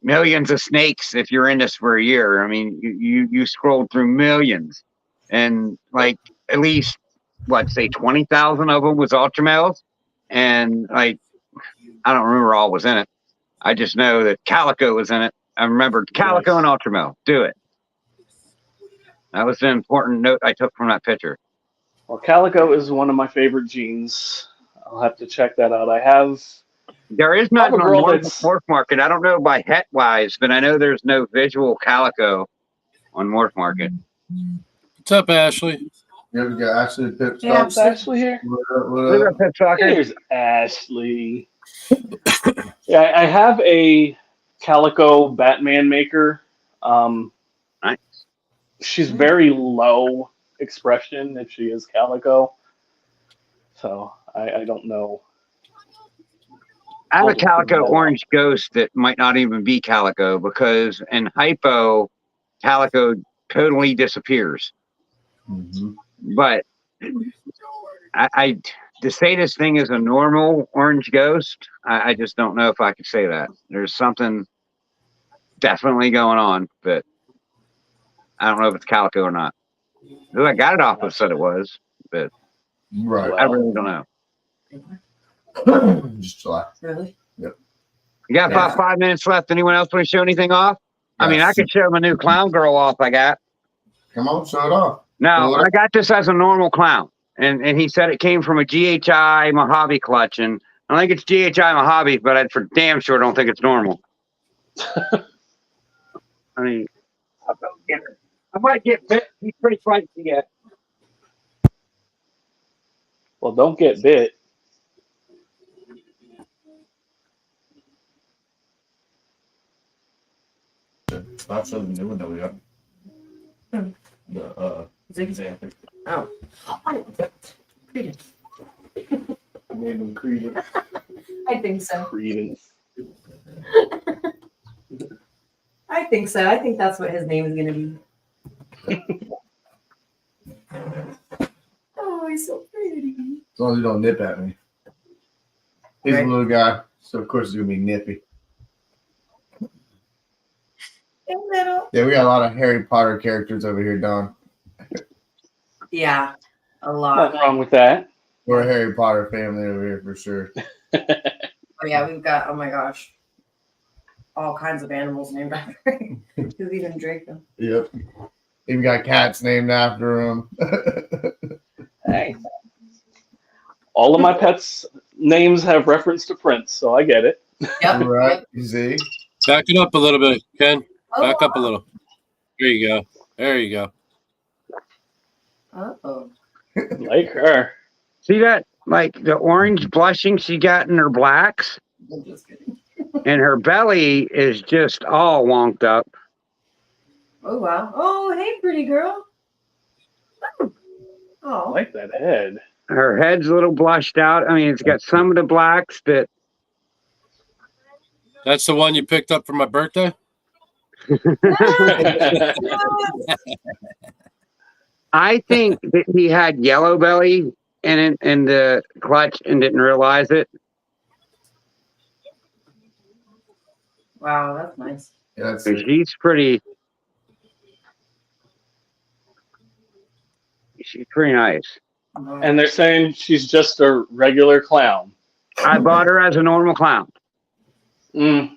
millions of snakes if you're in this for a year. I mean, you scrolled through millions, and like at least what say 20,000 of them was Ultramels, and like I don't remember all was in it. I just know that Calico was in it. I remembered Calico and Ultramel. Do it. That was an important note I took from that picture. Well, Calico is one of my favorite genes. I'll have to check that out. I have. There is not a on girl Morph Market. I don't know by het wise, but I know there's no visual Calico on Morph Market. What's up, Ashley? Yeah, we got Ashley Pip. Yeah, Is Ashley here? Look at Pip Soccer. Here's Ashley. Yeah, I have a Calico Batman maker. Nice. She's very low expression if she is Calico. So I don't know. I have a Calico Orange Ghost that might not even be Calico because in Hypo, Calico totally disappears. Mm-hmm. But I to say this thing is a normal orange ghost, I just don't know if I could say that. There's something definitely going on, but I don't know if it's calico or not. Who I got it off of said it was, but Right. I really don't know. Just July. Really? Yep. You got about Yeah. 5 minutes left. Anyone else want to show anything off? I mean, I Yes. could show my new clown girl off I got. Come on, show it off. No, Well, I got this as a normal clown. And he said it came from a GHI Mojave clutch. And I think it's GHI Mojave, but I for damn sure don't think it's normal. I mean, I might get bit. He's pretty feisty yet. Well, don't get bit. I'll show the new one that we got. The Zigzag. Oh. Credence. name him Credence. I think so. Credence. I think so. I think that's what his name is going to be. Oh, he's so pretty. As long as you don't nip at me. He's Right. a little guy, so of course he's gonna be nippy. In little. Yeah, we got a lot of Harry Potter characters over here, Don. Yeah, a lot. Nothing wrong with that. We're a Harry Potter family over here for sure. Oh yeah, we've got, oh my gosh, all kinds of animals named after him. Who's even Draco? Yep. Even got cats named after him. Hey. All of my pets' names have reference to Prince, so I get it. Yep. Right? Yep. You see? Back it up a little bit, Ken. Oh, Back up a little. There you go. There you go. Uh-oh. Like her. See that? Like the orange blushing she got in her blacks, I'm just kidding. and her belly is just all wonked up. Oh wow. Oh, hey, pretty girl. I Oh. like that head. Her head's a little blushed out. I mean, it's got some of the blacks, but That's the one you picked up for my birthday? I think that he had yellow belly in the clutch and didn't realize it. Wow, that's nice. Yeah, that's 'Cause she's pretty nice. And they're saying she's just a regular clown. I bought her as a normal clown. Mm.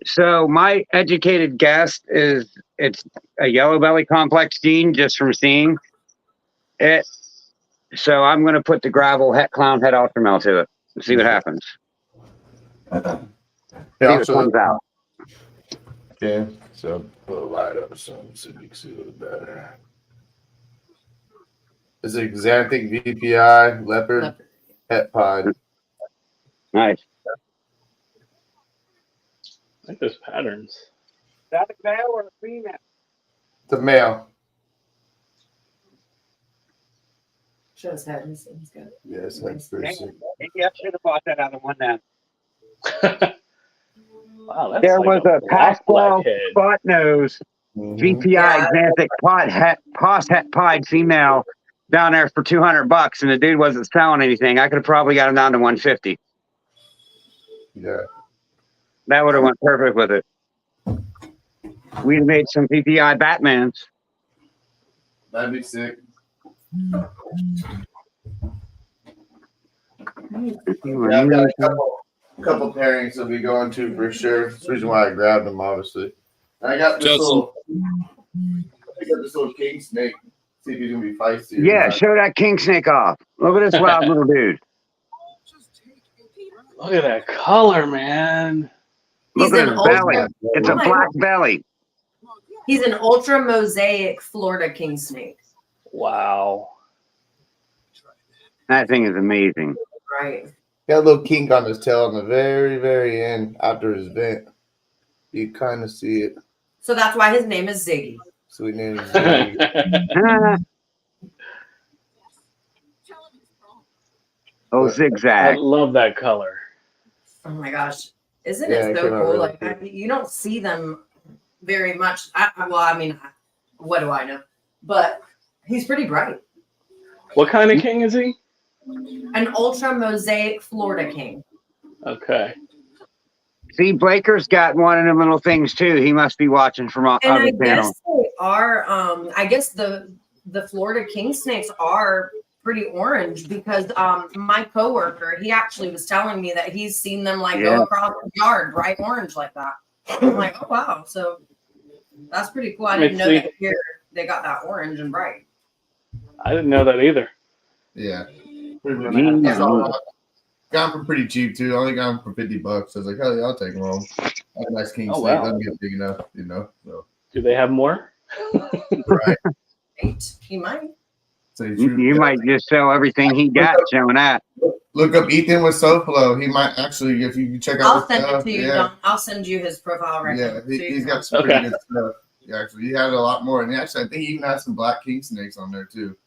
So my educated guess is it's a yellow belly complex gene just from seeing it. So I'm going to put the gravel clown head ultramel to it and see what happens. Yeah, See I'll what show comes out. Okay, so put a light up so you can see a little better. This is a Xanthic VPI leopard het pod. Nice. I think there's patterns. Is that a male or a female? The male. Show his head. He's good. Yes, that's pretty sick. Maybe I should have bought that out of one then. Wow, that's There like was a black pastel head. spot nose Mhm. VPI Yeah. Xanthic pos het pied female down there for $200, and the dude wasn't selling anything. I could have probably got him down to 150. Yeah. That would have went perfect with it. We'd have made some PPI Batmans. That'd be sick. Yeah, I've got a couple pairings that we going to for sure. That's the reason why I grabbed them, obviously. And I got this little king snake. See if he's gonna be feisty. or Yeah, not. show that king snake off. Look at this loud little dude. Look at that color, man. He's Look at an his belly. ultra, It's a black belly. he's an ultra mosaic Florida king snake. Wow. That thing is amazing. Right. Got a little kink on his tail on the very, very end after his vent. You kind of see it. So that's why his name is Ziggy. Sweet name is Ziggy. Oh, I zigzag. love that color. Oh my gosh. Isn't Yeah, it it so came out cool? really Like, cool. you don't see them very much. Well, I mean, what do I know? But he's pretty bright. What kind of king is he? An ultra mosaic Florida king. Okay. See, Blaker's got one of them little things too. He must be watching from And other I channels. guess they are. I guess the Florida king snakes are pretty orange because my coworker, he actually was telling me that he's seen them like Yeah. go across the yard bright orange like that. I'm like, oh wow, so that's pretty cool. I didn't know that here they got that orange and bright. I didn't know that either. Yeah. Got them for pretty cheap too. I only got them for $50. I was like, hell yeah, I'll take them home. I have a nice king Oh, snake. wow. Doesn't get big enough, you know. So Do they have more? right. He might. So You might just sell everything he got showing that. look up Ethan with SoFlo. He might actually, if you check out I'll his send it stuff, to you. yeah. Don. I'll send you his profile right Yeah, now. he's got some pretty good stuff. Yeah, actually, he had a lot more, and actually, I think he even has some black king snakes on there too.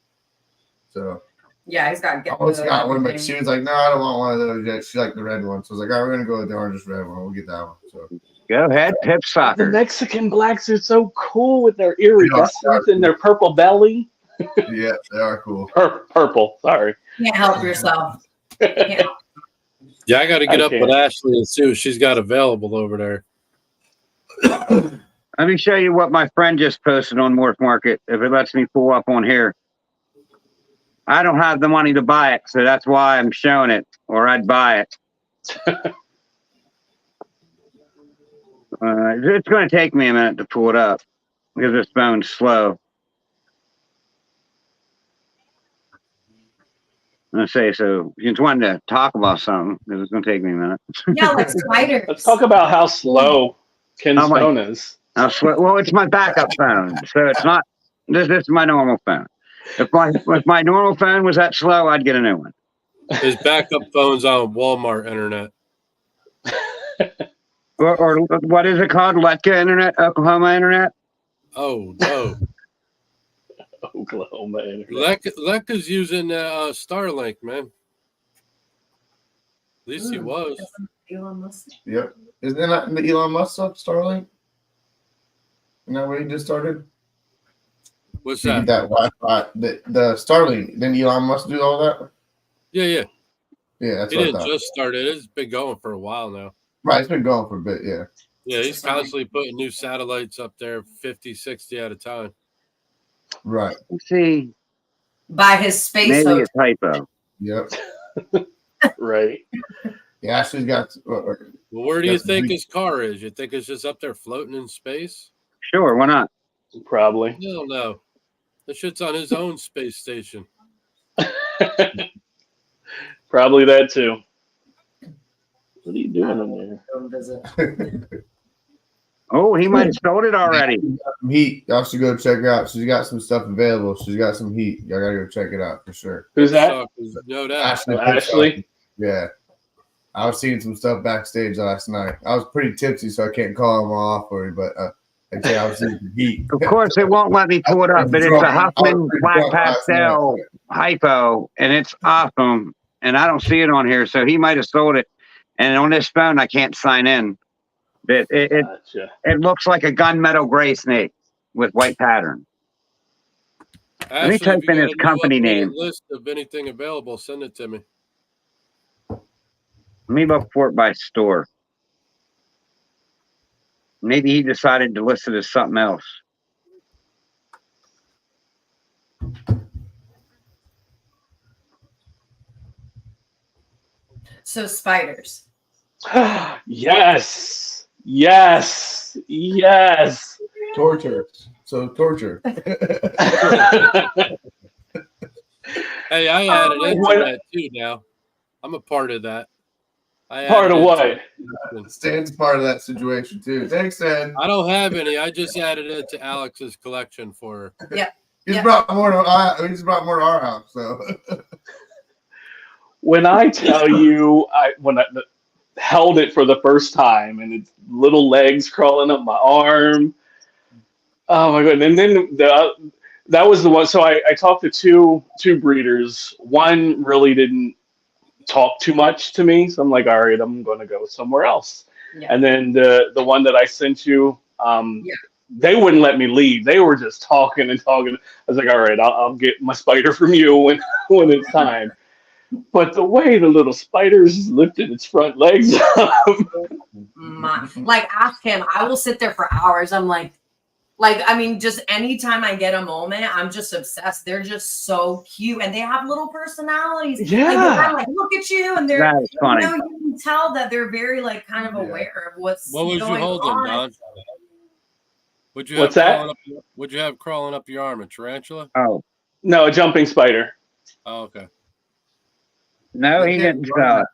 So Yeah, he's got. I almost got one, but she was like, "No, I don't want one of those yet." She liked the red one, so I was like, "All right, we're gonna go with the orangish red one. We'll get that one." So Go ahead, pip The soccer. Mexican blacks are so cool with their iridescence and their purple belly. yeah, they are cool. Purple, sorry. Can't help yourself. Can't help. Yeah, I got to get up with Okay. Ashley and see what she's got available over there. Let me show you what my friend just posted on Morph Market, if it lets me pull up on here. I don't have the money to buy it, so that's why I'm showing it, or I'd buy it. It's going to take me a minute to pull it up because this phone's slow. I'm going to say, so you just wanted to talk about something because it's going to take me a minute. Yeah, like spiders. Let's talk about how slow Ken's Oh my- phone is. Well, it's my backup phone, so it's not. This is my normal phone. If my normal phone was that slow, I'd get a new one. His backup phone's on Walmart internet. Or what is it called? Letka Internet, Oklahoma Internet. Oh no, Oklahoma internet. Lekka's using Starlink, man. At least he was. Elon Musk. Yep. Isn't that the Elon Musk stuff, Starlink? Isn't that what he just started? What's He did that? that Wi-Fi, the Starlink. Didn't Elon Musk do all that? Yeah. Yeah, that's He what I didn't thought. just start it. It's been going for a while now. Right, it's been going for a bit, yeah. Yeah, he's constantly putting new satellites up there, 50, 60 at a time. Right. Let's see, By his space maybe hotel. a typo. Yep. Right. Yeah, Ashley's got. Well, where do you That's think big. his car is? You think it's just up there floating in space? Sure, why not? Probably. No. That shit's on his own space station. Probably that too. What are you doing in there? Go visit. Oh, he might have sold it already. Some heat. Y'all should go check her out. She's got some stuff available. She's got some heat. Y'all gotta go check it out for sure. Who's that? Suckers, know that. Ashley? Yeah. I was seeing some stuff backstage last night. I was pretty tipsy, so I can't call them all off for you, but okay, I was seeing some heat. Of course, it won't let me pull it up, but it's a Huffman Black Pastel hypo, and it's awesome. And I don't see it on here, so he might have sold it. And on this phone, I can't sign in. It Gotcha. looks like a gunmetal gray snake with white pattern. Ashley, me if type you in got his a new company updated name. List of anything available, send it to me. Let me look for it by store. Maybe he decided to list it as something else. So spiders. Yes. Yes. Yes. Torture. So torture. Hey, I added into What- that too now. I'm a part of that. Part of what? Stan's part of that situation too. Thanks, Stan. I don't have any. I just added it to Alex's collection for her. He's brought more to our house. So When I tell you, when I held it for the first time and its little legs crawling up my arm. Oh my god! And then that was the one. So I talked to two breeders. One really didn't talk too much to me, so I'm like, all right, I'm going to go somewhere else. Yeah. And then the one that I sent you, they wouldn't let me leave. They were just talking and talking. I was like, all right, I'll get my spider from you when when it's time. But the way the little spider's lifted its front legs up. Like, ask him. I will sit there for hours. I'm like, I mean, just anytime I get a moment, I'm just obsessed. They're just so cute, and they have little personalities. Yeah. I'm like, look at you, and they're, That is funny. you can tell that they're very like kind of aware of what's What was you going holding, on. Don? What'd you What's have that? crawling up, what'd you have crawling up your arm? A tarantula? Oh, No, a jumping spider. Oh, okay. no, he didn't sell it.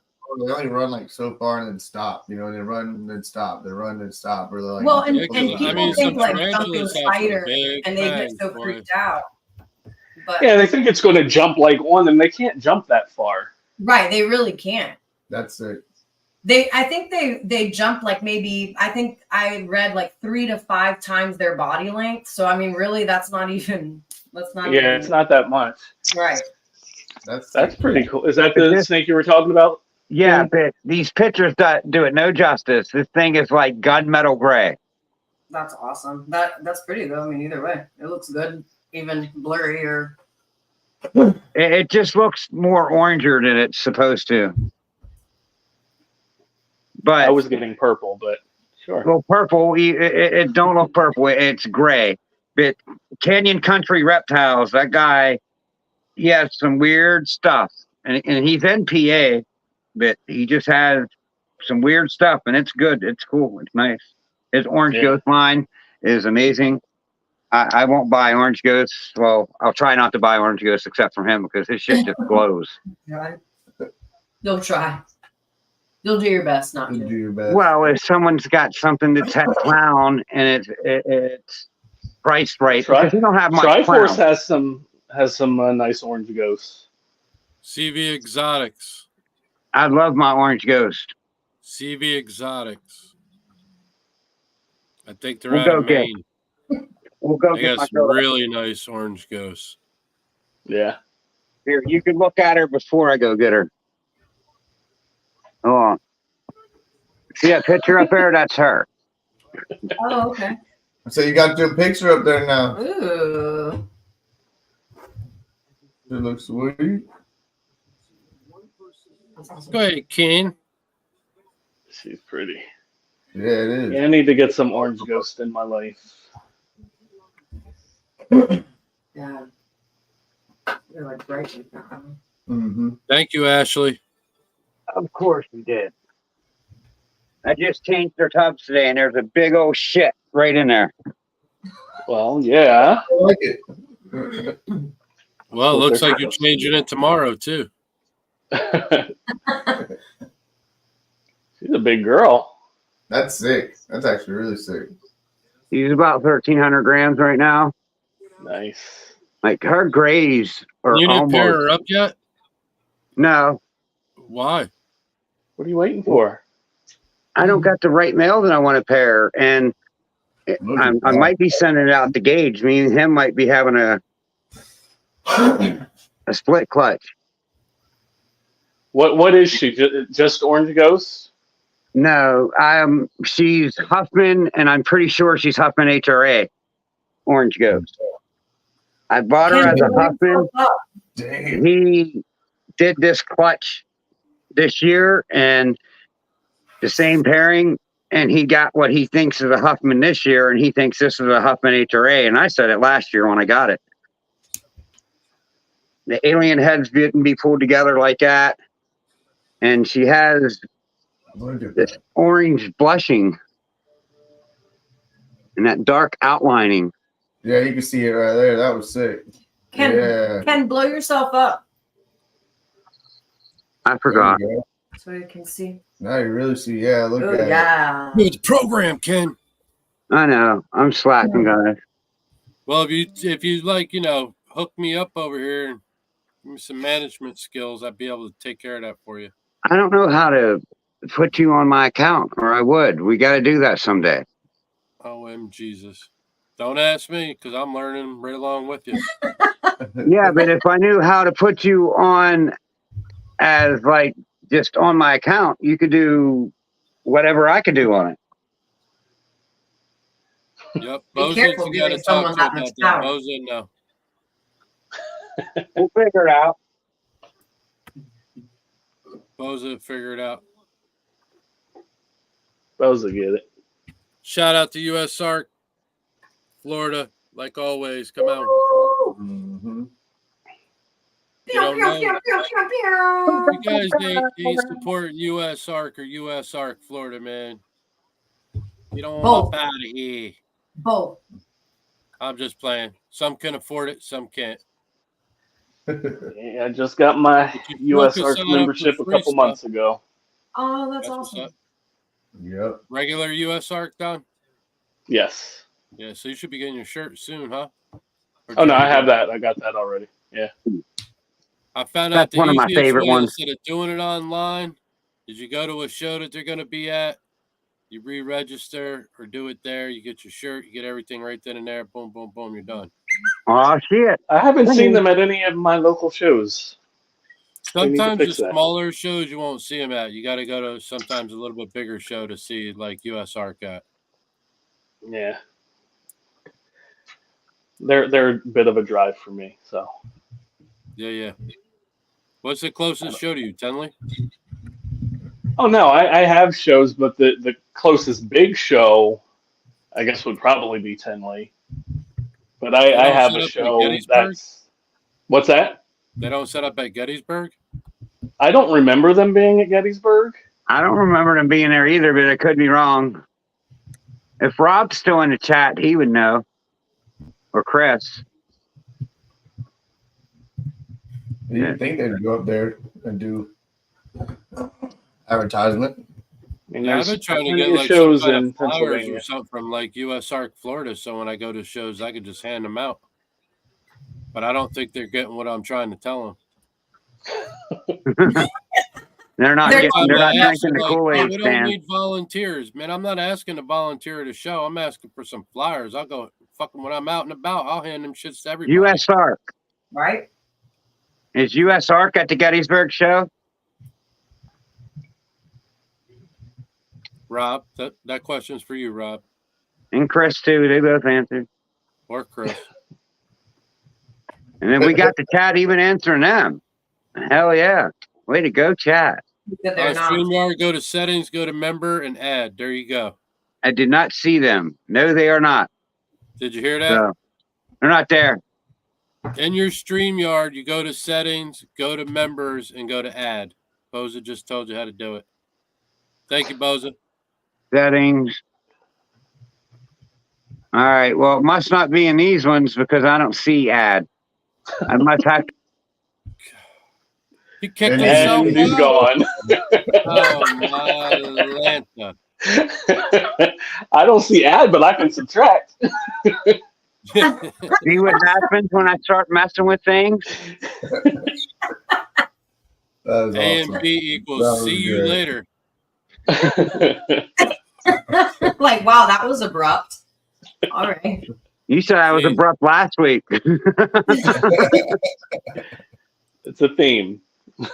They only run like so far and then stop. You know, they run and then stop. They run and stop. Or they're like, Well, and, Yeah, 'cause, and I people mean, think some like jumping tarantulas have some spider, big and they get fangs, so boy. freaked out. But Yeah, they think it's going to jump like on them. They can't jump that far. right, they really can't. that's it. I think they jump like maybe, I think I read like 3 to 5 times their body length. So I mean, really, that's not even Yeah, it's not that much. right. That's pretty cool. Is that the snake you were talking about? Yeah, but these pictures do it no justice. This thing is like gunmetal gray. That's awesome. That's pretty though. I mean, either way, it looks good, even blurry or. It just looks more oranger than it's supposed to. But I was getting purple, but sure. well, purple. It don't look purple. It's gray. But Canyon Country Reptiles, that guy, he has some weird stuff, and he's in PA, but he just has some weird stuff, and it's good. It's cool. It's nice. His orange ghost line is amazing. I won't buy orange ghosts. Well, I'll try not to buy orange ghosts except from him because his shit just glows. Right. You'll try. You'll do your best not You to. do your best. Well, if someone's got something that's had clown and it's priced right, because we don't have much Triforce clown. has some nice orange ghosts. CV Exotics. I love my orange ghost. CV Exotics. I think they're We'll out go of get- Maine. We'll go They get got my some girl. really nice orange ghosts. Yeah. Here, you can look at her before I go get her. Hold on. See that picture up there? That's her. Oh, okay. So you got your picture up there now. Ooh. It looks sweet. Go ahead, Kane. She's pretty. Yeah, it is. Yeah, I need to get some orange ghost in my life. Yeah. You're like bright. Mm-hmm. Thank you, Ashley. Of course we did. I just changed their tubs today, and there's a big old shit right in there. Well, yeah. I like it. Well, it looks like you're changing it tomorrow, too. She's a big girl. That's sick. That's actually really sick. He's about 1,300 grams right now. Nice. Like her grays are You didn't pair almost her up yet? no. Why? What are you waiting for? I don't got the right male that I want to pair, and I might be sending it out to Gage. Me and him might be having a split clutch. What is she? Just orange ghost? No, she's Huffman, and I'm pretty sure she's Huffman HRA orange ghost. I bought her as a Huffman. Damn. He did this clutch this year, and the same pairing, and he got what he thinks is a Huffman this year, and he thinks this is a Huffman HRA, and I said it last year when I got it. The alien heads didn't be pulled together like that, and she has Look at this that. orange blushing and that dark outlining. Yeah, you can see it right there. That was sick. Yeah. Ken, blow yourself up I forgot. There you go. so you can see. Now you really see. Yeah, look Oh at it. yeah. It's program, Ken. I know. I'm slacking, guys. Well, if you like, hook me up over here and give me some management skills, I'd be able to take care of that for you. I don't know how to put you on my account, or I would. We got to do that someday. OM Jesus. Don't ask me because I'm learning right along with you. Yeah, but if I knew how to put you on as like just on my account, you could do whatever I could do on it. Yep. Be Boza, careful you got to giving talk someone to that about much that. power. Boza, no. We'll figure it out. Boza, figure it out. Those will get it. Shout out to US ARC, Florida, like always. Come on. Mm-hmm. You don't know. You guys ain't supporting US ARC or US ARC, Florida, man. You don't want Both. up out of here. Both. I'm just playing. Some can afford it, some can't. Yeah, I just got my But you US can ARC sign up for membership a free couple stuff. months ago. Oh, that's That's what's awesome. up. Yep. Regular US ARC, Don? Yes. Yeah, so you should be getting your shirt soon, huh? Or Oh did no, you I already have get it? that. I got that already. Yeah. I found That's out the one of my easiest favorite way ones. instead of doing it online is you go to a show that they're going to be at, you re-register or do it there. You get your shirt, you get everything right then and there. Boom, boom, boom. You're done. Oh shit! I haven't seen them at any of my local shows. They need to Sometimes the fix that. smaller shows you won't see them at. You got to go to sometimes a little bit bigger show to see like US ARC at. Yeah. They're a bit of a drive for me, so. Yeah. What's the closest show to you, Tenley? Oh no, I have shows, but the closest big show, I guess, would probably be Tenley. But They I don't have set a up at show Gettysburg? that's what's that? They don't set up at Gettysburg? I don't remember them being at Gettysburg. I don't remember them being there either, but I could be wrong. If Rob's still in the chat, he would know. Or Chris. You think they'd go up there and do advertisement? I mean, Yeah, I've there's been trying to plenty get of like some shows kind in of flowers Pennsylvania. or something from like US ARC Florida, so when I go to shows, I could just hand them out. But I don't think they're getting what I'm trying to tell them. They're not They're- getting. They're not I ask drinking them, the like, Kool-Aid, we don't Stan. need volunteers, man. I'm not asking to volunteer at a show. I'm asking for some flyers. I'll go fucking when I'm out and about. I'll hand them shits to everybody. US ARC. Right? Is US ARC at the Gettysburg show? Rob, that question's for you, Rob, And Chris too. They both answered. or Chris. And then we got the chat even answering them. Hell yeah. Way to go, chat. That they're not. StreamYard, go to settings, go to member, and add. There you go. I did not see them. No, they are not. Did you hear that? So they're not there. In your StreamYard, you go to settings, go to members, and go to add. Boza just told you how to do it. Thank you, Boza. Settings. All right. Well, it must not be in these ones because I don't see ad. I must have to. He kicked And himself And he's out. gone. Oh, my Lanta. I don't see ad, but I can subtract. See what happens when I start messing with things? That is A awesome. and B That equals was see you great. later. Like, wow, that was abrupt. All right. You said I was See? abrupt last week. It's a theme.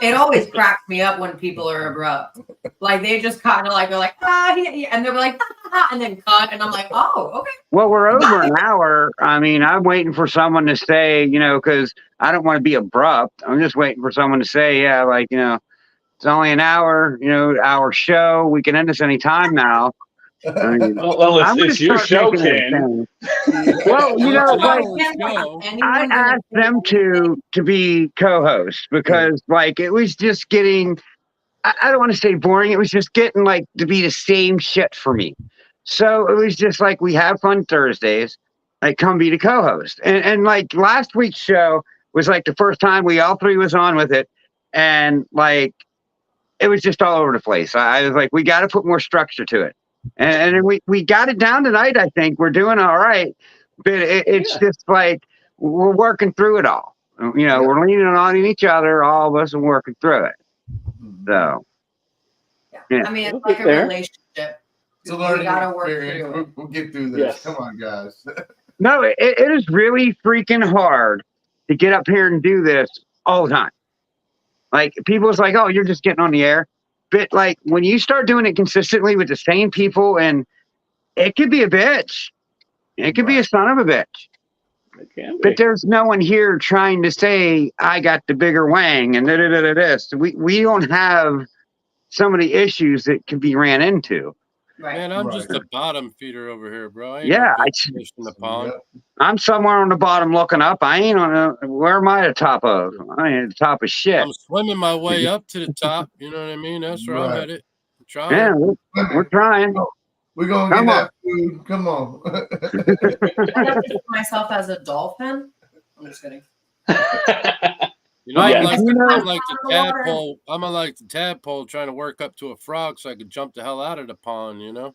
It always cracks me up when people are abrupt. Like they just kind of like, they're like, and they're like, and then cut. And I'm like, oh, okay. Well, we're over an hour. I mean, I'm waiting for someone to say, because I don't want to be abrupt. I'm just waiting for someone to say, yeah, like, it's only an hour, our show. We can end this any time now. I mean, Well, I'm gonna it's your start show, making it a Ken. thing. Well, like I asked them to be co-hosts because like it was just getting I don't want to say boring, it was just getting like to be the same shit for me. So it was just like we have fun Thursdays, like come be the co-host. And like last week's show was like the first time we all three was on with it, and like it was just all over the place. I was like, we got to put more structure to it. And we got it down tonight. I think we're doing all right, but it's just like we're working through it all. We're leaning on each other, all of us, and working through it. So, yeah. I mean, it's like a relationship. It's a learning gotta work experience. through it. We'll get through this. Yes. Come on, guys. no, it is really freaking hard to get up here and do this all the time. Like people's like, oh, you're just getting on the air. But like when you start doing it consistently with the same people, and it could be a bitch. It could be a son of a bitch. It can be. But there's no one here trying to say I got the bigger wang and this. We don't have some of the issues that can be ran into. Right. Man, I'm Right. just a bottom feeder over here, bro. I ain't Yeah, no big fish in the pond. Yep. I'm somewhere on the bottom looking up. I ain't on a, where am I at the top of? I ain't at the top of shit. I'm swimming my way up to the top. You know what I mean? That's where I'm Right. headed. I'm trying. Yeah, we're trying. We're gonna Come get on. that food. Come on. I like to see myself as a dolphin. I'm just kidding. You know, Yeah. I'm like the tadpole. I'm like the tadpole trying to work up to a frog so I can jump the hell out of the pond, you know?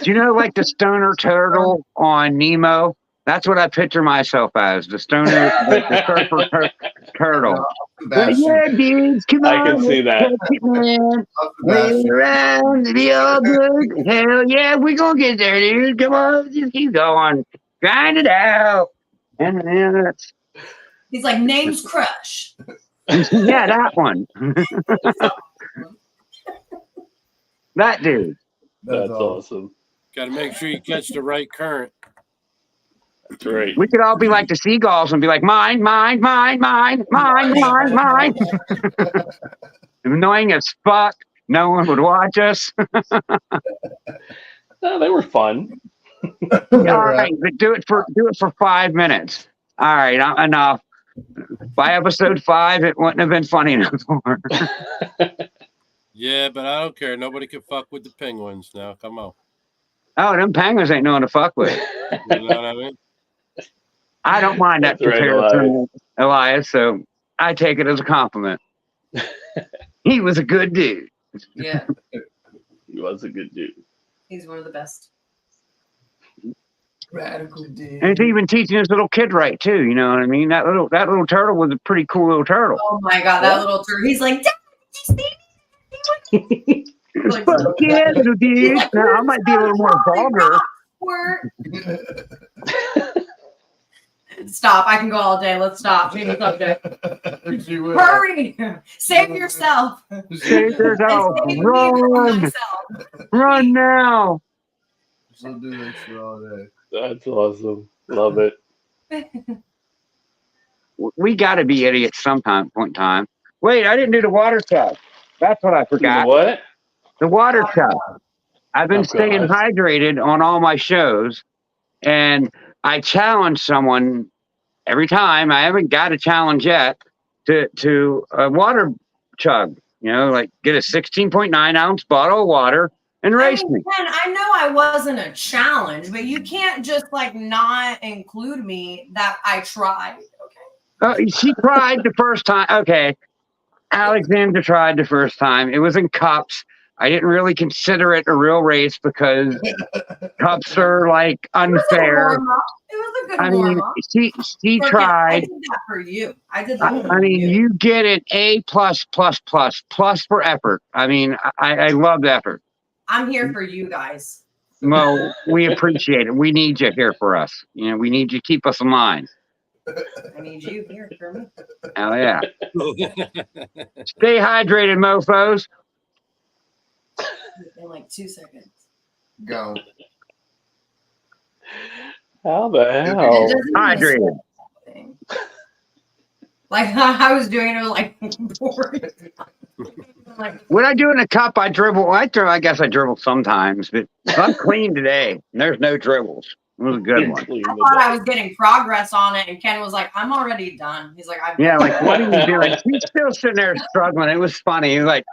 Do you know like the stoner turtle on Nemo? That's what I picture myself as, the stoner, the surfer turtle. Yeah, dudes, come I on. can see that. Catch it, man. Wait around to be all good. Hell yeah, we're going to get there, dude. Come on, just keep going. Grind it out. And that's, He's like, name's Crush. yeah, that one. That dude. That's awesome. Got to make sure you catch the right current. That's right. We could all be like the seagulls and be like, mine. Annoying as fuck. No one would watch us. No, they were fun. All right, but do it for 5 minutes. All right, enough. By episode 5, it wouldn't have been funny enough. Yeah, but I don't care. Nobody can fuck with the penguins now. Come on. Oh, them penguins ain't no one to fuck with. You know what I mean? I don't mind that That's right, comparison, Elias. So I take it as a compliment. He was a good dude. Yeah, He was a good dude. he's one of the best. Radical dude. And he's even teaching his little kid right too. You know what I mean? That little turtle was a pretty cool little turtle. Oh my god, that little turtle. He's like, Dad, did you see me? Like, Fuck yeah, little dude. like, Now, I might be a little more vulgar. Stop. I can go all day. Let's stop. Change the subject. Hurry. Save yourself. Save yourself. And save me from Run. myself. Run now. She'll do that shit all day. That's awesome. Love it. We got to be idiots sometime point in time. Wait, I didn't do the water tub. That's what I forgot. What? The water tub. I've been Oh, staying God. hydrated on all my shows, and I challenge someone every time. I haven't got a challenge yet to a water chug. You know, like get a 16.9 ounce bottle of water and race me. Ken, I know I wasn't a challenge, but you can't just like not include me that I tried. Okay. She tried the first time. Okay. Alexandra tried the first time. It was in cups. I didn't really consider it a real race because cups are like unfair. It was a good I mean, warm-up. she I tried. did that for you. I did that I mean, you get an A++++ for effort. I mean, I love the effort. I'm here for you guys. Well, we appreciate it. We need you here for us. You know, we need you to keep us in line. I need you here for me. Hell yeah. Stay hydrated, mofos. In like 2 seconds. Go. How the It hell? doesn't even Hydrated. thing. Like I was doing it like boring. Like, When I do in a cup, I dribble. I guess I dribble sometimes, but I'm clean today. There's no dribbles. It was a good one. I thought I was getting progress on it, and Ken was like, "I'm already done." He's like, Yeah, like, what are you doing? He's still sitting there struggling. It was funny. He's like,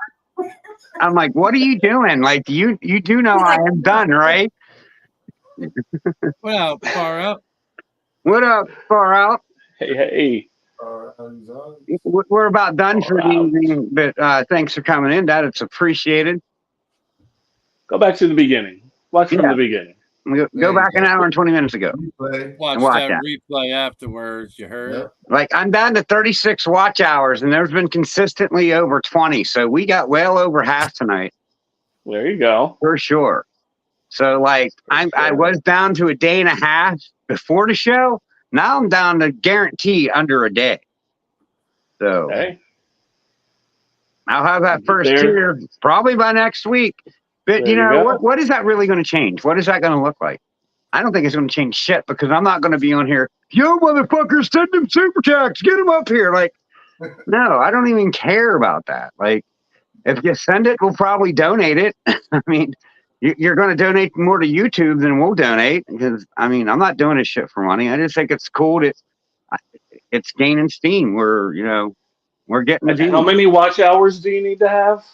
I'm like, what are you doing? Like, you do know I am done, right? Well, far up. What up, far out? Hey. We're about done for the evening, but thanks for coming in. That it's appreciated. Go back to the beginning. Watch from the beginning. Go back an hour and 20 minutes ago. Watch Watch that replay afterwards. You heard? Yep. Like, I'm down to 36 watch hours, and there's been consistently over 20. So we got well over half tonight. There you go. For sure. So, like, I was down to a day and a half before the show. Now I'm down to guarantee under a day. So Hey. I'll have that first tier probably by next week. But, There you you know, go. what is that really going to change? What is that going to look like? I don't think it's going to change shit because I'm not going to be on here. Yo, motherfuckers, send them super chats. Get them up here. Like, no, I don't even care about that. Like, if you send it, we'll probably donate it. I mean, you're going to donate more to YouTube than we'll donate because, I mean, I'm not doing this shit for money. I just think it's cool that it's gaining steam. We're getting the views. How many watch hours do you need to have?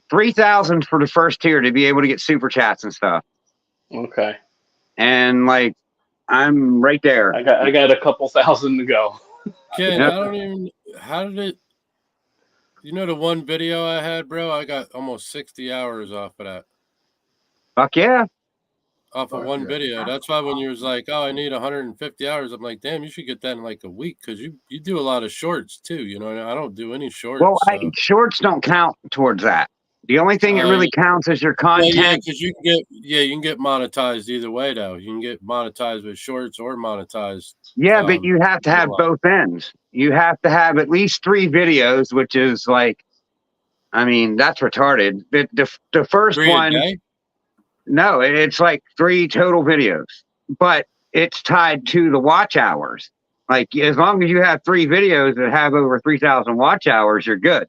3,000 for the first tier to be able to get super chats and stuff. Okay. And like, I'm right there. I got a couple thousand to go. Ken, I don't even. How did it? You know the one video I had, bro? I got almost 60 hours off of that. Fuck yeah. Off of one video. That's why when you was like, oh, I need 150 hours, I'm like, damn, you should get that in like a week because you do a lot of shorts too. You know, I don't do any shorts. Well, so. Shorts don't count towards that. The only thing that really counts is your content. Well, yeah, because you can get monetized either way though. You can get monetized with shorts or monetized. Yeah, but you have to have both ends. You have to have at least 3 videos, which is like, I mean, that's retarded. The first 3 one, a day? No, it's like 3 total videos, but it's tied to the watch hours. Like as long as you have 3 videos that have over 3,000 watch hours, you're good.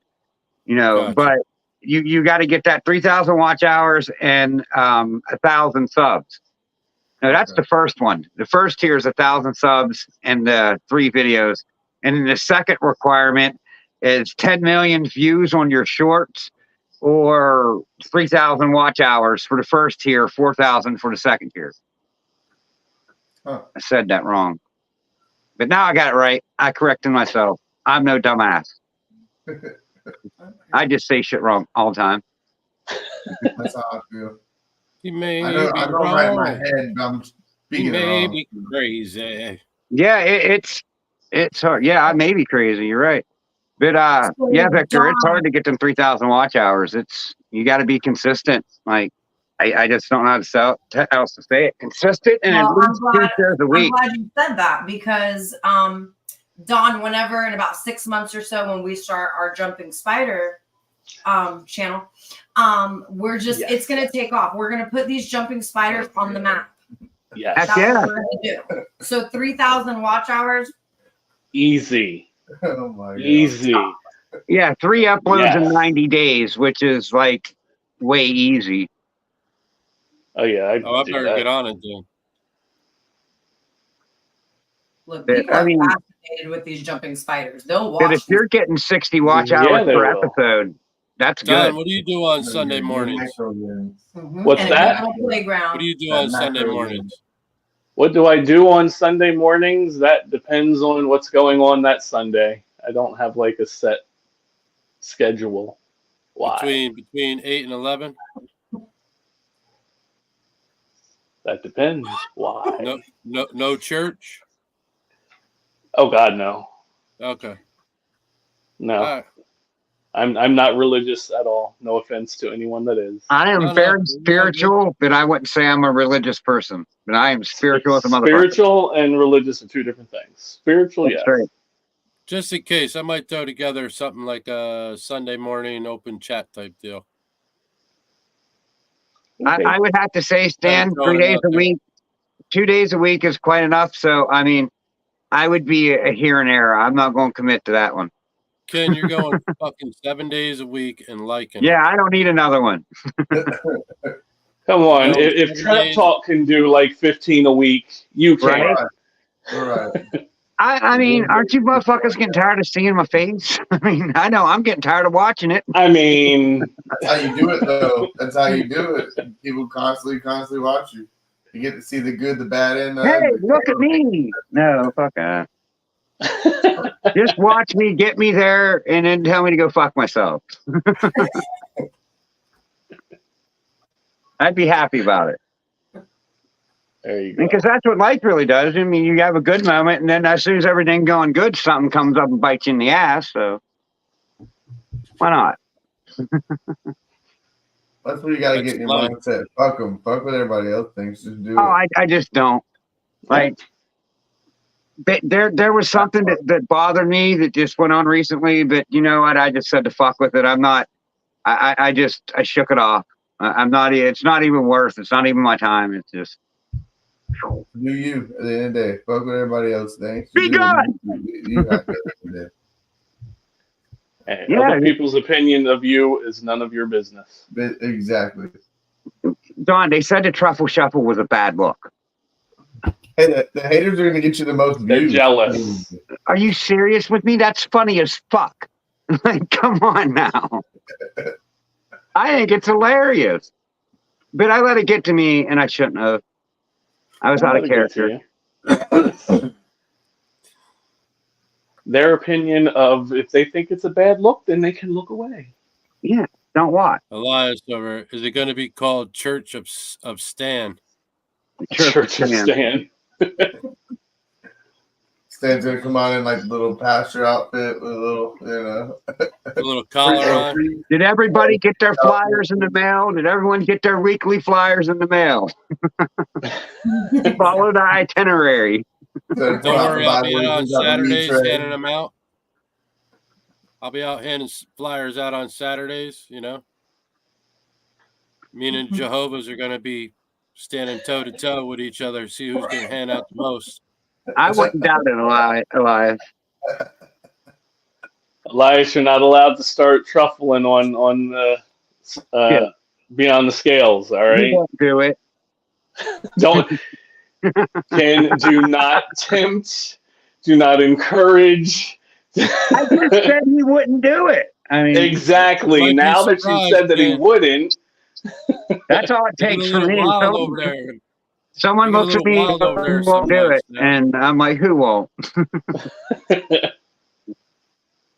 You know, Gotcha. but you got to get that 3,000 watch hours and 1,000 subs. No, that's the first one. The first tier is 1,000 subs and 3 videos. And then the second requirement is 10 million views on your shorts or 3,000 watch hours for the first tier, 4,000 for the second tier. Huh. I said that wrong. But now I got it right. I corrected myself. I'm no dumbass. I just say shit wrong all the time. That's how I feel. He may I know be right in my wrong. head, but I'm He speaking it may wrong. be crazy. Yeah, it's hard. Yeah, I may be crazy. You're right. But yeah, Victor, it's hard to get them 3,000 watch hours. You got to be consistent. Like I just don't know how else to say it. Consistent and at least 2 shows a week. I'm glad you said that because Dawn, whenever in about 6 months or so when we start our Jumping Spider channel, it's gonna take off. We're gonna put these jumping spiders on the map. Yes. Heck That's yeah. what we're gonna do. So 3,000 watch hours. Easy. Oh my God. Easy. Yeah, 3 uploads in Yes. 90 days, which is like way easy. Oh yeah. I do better that. get on it then. Look, But, people I are mean- fascinated with these jumping spiders. They'll But watch. if you're getting 60 watch Yeah, hours they per will. episode, that's Don, good. what do you do on Sunday mornings? What's and that? A good playground. What do you do That on Sunday macro mornings? What do I do on Sunday mornings? That depends on what's going on that Sunday. I don't have like a set schedule. Why? Between 8 and 11? That depends. Why? No church? Oh God, no. Okay. No. All right. I'm not religious at all. No offense to anyone that is. I am No, very no, spiritual, but I wouldn't say I'm a religious person. But I am spiritual as a motherfucker. Spiritual and religious are 2 different things. Spiritual, That's yes. right. Just in case, I might throw together something like a Sunday morning open chat type deal. Okay. I would have to say, Stan, I'm throwing 3 it days out a there. week, 2 days a week is quite enough. So, I mean, I would be a here and there. I'm not going to commit to that one. Ken, you're going fucking 7 days a week and liking Yeah, I don't need another one. Come on. No, If 7 Trap days. Talk can do like 15 a week, you can. Right. All right. I mean, aren't you motherfuckers getting tired of seeing my face? I mean, I know I'm getting tired of watching it. I mean, That's how you do it, though. That's how you do it. People constantly watch you. You get to see the good, the bad, and the Hey, ugly. look at me. No, fuck that. Just watch me, get me there, and then tell me to go fuck myself. I'd be happy about it. there you go. Because that's what life really does. I mean, you have a good moment, and then as soon as everything's going good, something comes up and bites you in the ass. So why not? That's what you got to get in your That's mindset. Fuck them. Fuck what everybody else thinks. Just do Oh, it. I just don't. Like, there was something that bothered me that just went on recently, but you know what? I just said to fuck with it. I'm not, I shook it off. I'm not, it's not even worth, it's not even my time. It's just, Do you at the end of the day? Fuck what everybody else thinks. Be You do what good. you have to at the end of the day. Hey, Yeah. other people's opinion of you is none of your business. Exactly. Don, they said the truffle shuffle was a bad look. Hey, the haters are gonna get you the most They're views. jealous. Are you serious with me? That's funny as fuck. Like, come on now. I think it's hilarious. But I let it get to me, and I shouldn't have. I was out of character. Their opinion of if they think it's a bad look, then they can look away. Yeah, don't watch. Elias over. Is it going to be called Church of Stan? Church of Stan. Stan's gonna come on in like a little pastor outfit with a little, A little collar on. Did everybody get their flyers in the mail? Did everyone get their weekly flyers in the mail? Follow the itinerary. Don't worry, I'll be out on Saturdays handing them out. I'll be out handing flyers out on Saturdays, you know. Me and Jehovah's are going to be standing toe to toe with each other, see who's going to hand out the most. I wouldn't doubt it, Elias. Elias, you're not allowed to start truffling on the beyond the scales. All right, You won't do it. don't. Do not tempt. Do not encourage. I just said he wouldn't do it. I mean, Exactly. Now that you said that he wouldn't, that's all it takes for me. Someone looks at me and won't do it, and I'm like, who won't?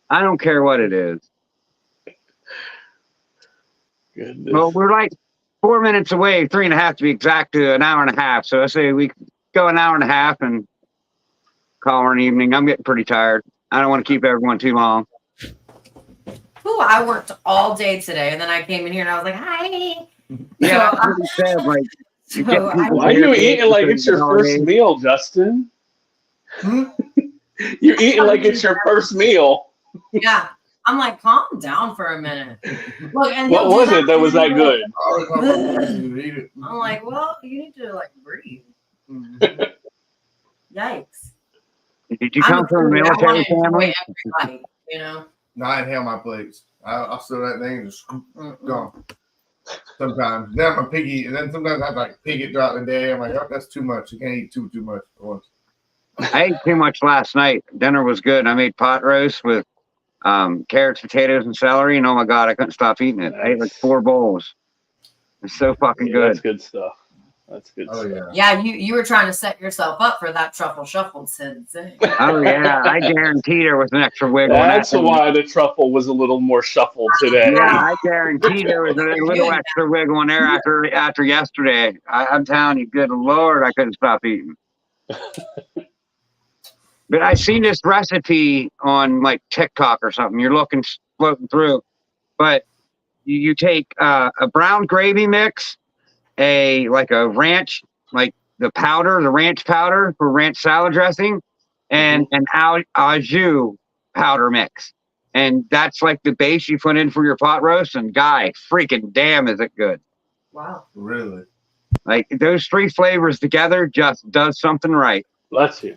I don't care what it is. Goodness. Well, we're like 4 minutes away, 3.5 to be exact, to an hour and a half. So I say we go an hour and a half and call her an evening. I'm getting pretty tired. I don't want to keep everyone too long. Ooh, I worked all day today, and then I came in here and I was like, "Hi." Yeah, So, I already said, like, why are you eating like it's your first meal, Justin? You're eating like it's your first meal. yeah, I'm like, calm down for a minute. Look, and What was it that was that good? I'm like, well, you need to like breathe. Yikes! Did you come from a military family? Everybody, you know. No, I inhale my plates. I'll steal that thing and just gone. Sometimes. Then I'm a piggy, and then sometimes I like pig it throughout the day. I'm like, oh, that's too much. You can't eat too much at once. I ate too much last night. Dinner was good. I made pot roast with carrots, potatoes, and celery, and oh my god, I couldn't stop eating it. I ate like 4 bowls. It's so fucking good. That's good stuff. That's good stuff. Yeah, you were trying to set yourself up for that truffle shuffle thing. Oh yeah, I guarantee there was an extra wiggle. That's why the truffle was a little more shuffled today. Yeah, I guarantee there was a little extra wiggle in there after yesterday. I'm telling you, good Lord, I couldn't stop eating. But I seen this recipe on like TikTok or something. You're floating through, but you take a brown gravy mix, a ranch, like the ranch powder for ranch salad dressing, and an au jus powder mix, and that's like the base you put in for your pot roast. And freaking damn, is it good! Wow, really? Like those 3 flavors together just does something right. Bless you.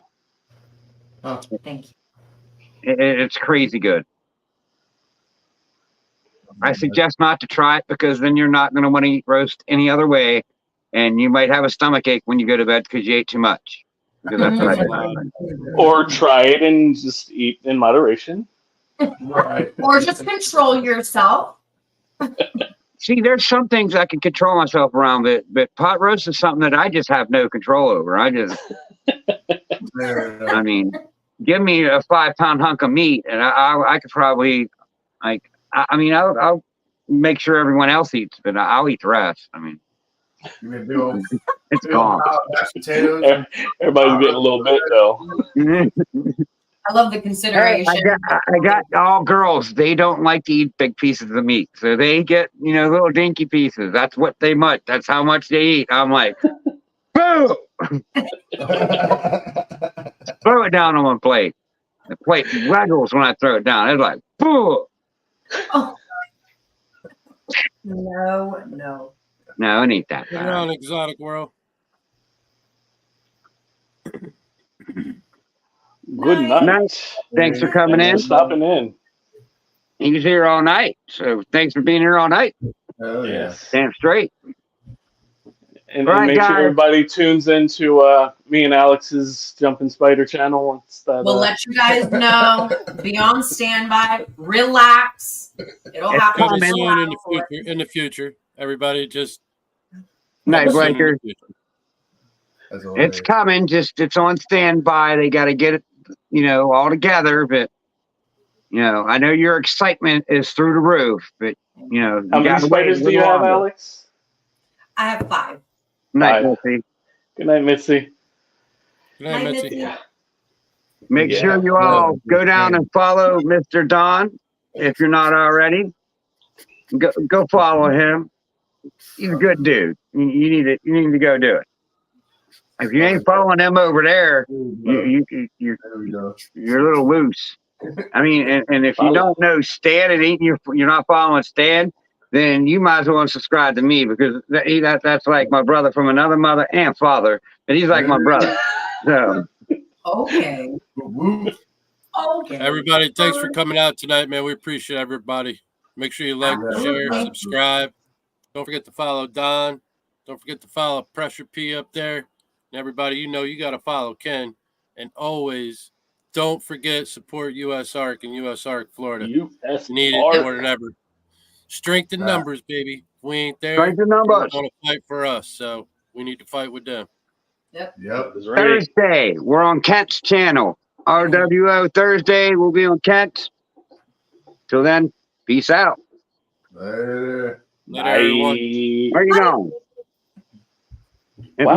Oh. Thank you. It's crazy good. I suggest not to try it because then you're not going to want to eat roast any other way, and you might have a stomach ache when you go to bed because you ate too much. Because that's what I did. Or try it and just eat in moderation. Right. Or just control yourself. See, there's some things I can control myself around, but pot roast is something that I just have no control over. I mean, give me a 5-pound hunk of meat, and I could probably, like, I'll make sure everyone else eats, but I'll eat the rest. I mean, it's gone. Everybody's getting a little bit though. I love the consideration. Hey, I got all girls. They don't like to eat big pieces of meat, so they get little dinky pieces. That's what they much. That's how much they eat. I'm like, boo! Throw it down on my plate. The plate waggles when I throw it down. It's like, boo! Oh. No. No, it ain't that You're bad. on Exotic World. Good Night. night. Thanks for coming Thanks in. for stopping in. He was here all night, so thanks for being here all night. Oh yeah. Yes. Damn straight. And, Right, and make guys. sure everybody tunes into me and Alex's Jumping Spider channel once that. We'll let you guys know. Be on standby. Relax. It'll It's happen. coming. Just Soon allow in the for it. future. In the future, everybody just Night soon in the Blinker. future. That's all It's it is. coming. Just it's on standby. They got to get it, all together. But I know your excitement is through the roof. But you How got many to wait a spiders do little you have, longer. Alex? I have 5. Night, Five. Missy. Good night, Mitzi. Good night, Night, Mitzi. Mitzi. Make Yeah. sure you all go down and follow Mr. Don if you're not already. Go follow him. He's a good dude. You need to go do it. If you ain't following him over there, you're There we go. you're a little loose. I mean, and if you Follow. don't know Stan and you're not following Stan, then you might as well subscribe to me because that's like my brother from another mother and father, and he's like my brother. So Okay. Woo-woo. Okay. Everybody, thanks for coming out tonight, man. We appreciate everybody. Make sure you like, share, Absolutely. subscribe. Don't forget to follow Don. Don't forget to follow Pressure P up there. And everybody, you got to follow Ken. And always, don't forget, support US Arc and US Arc Florida. U.S. You need it Art. more than ever. Strength in numbers, baby. If we ain't there, strength in numbers. they want to fight for us. So we need to fight with them. Yep. That's right. Thursday, we're on Kent's channel. RWO Thursday, we'll be on Kent. Till then, peace out. Later. Later, everyone. Bye. Where you going? Wow.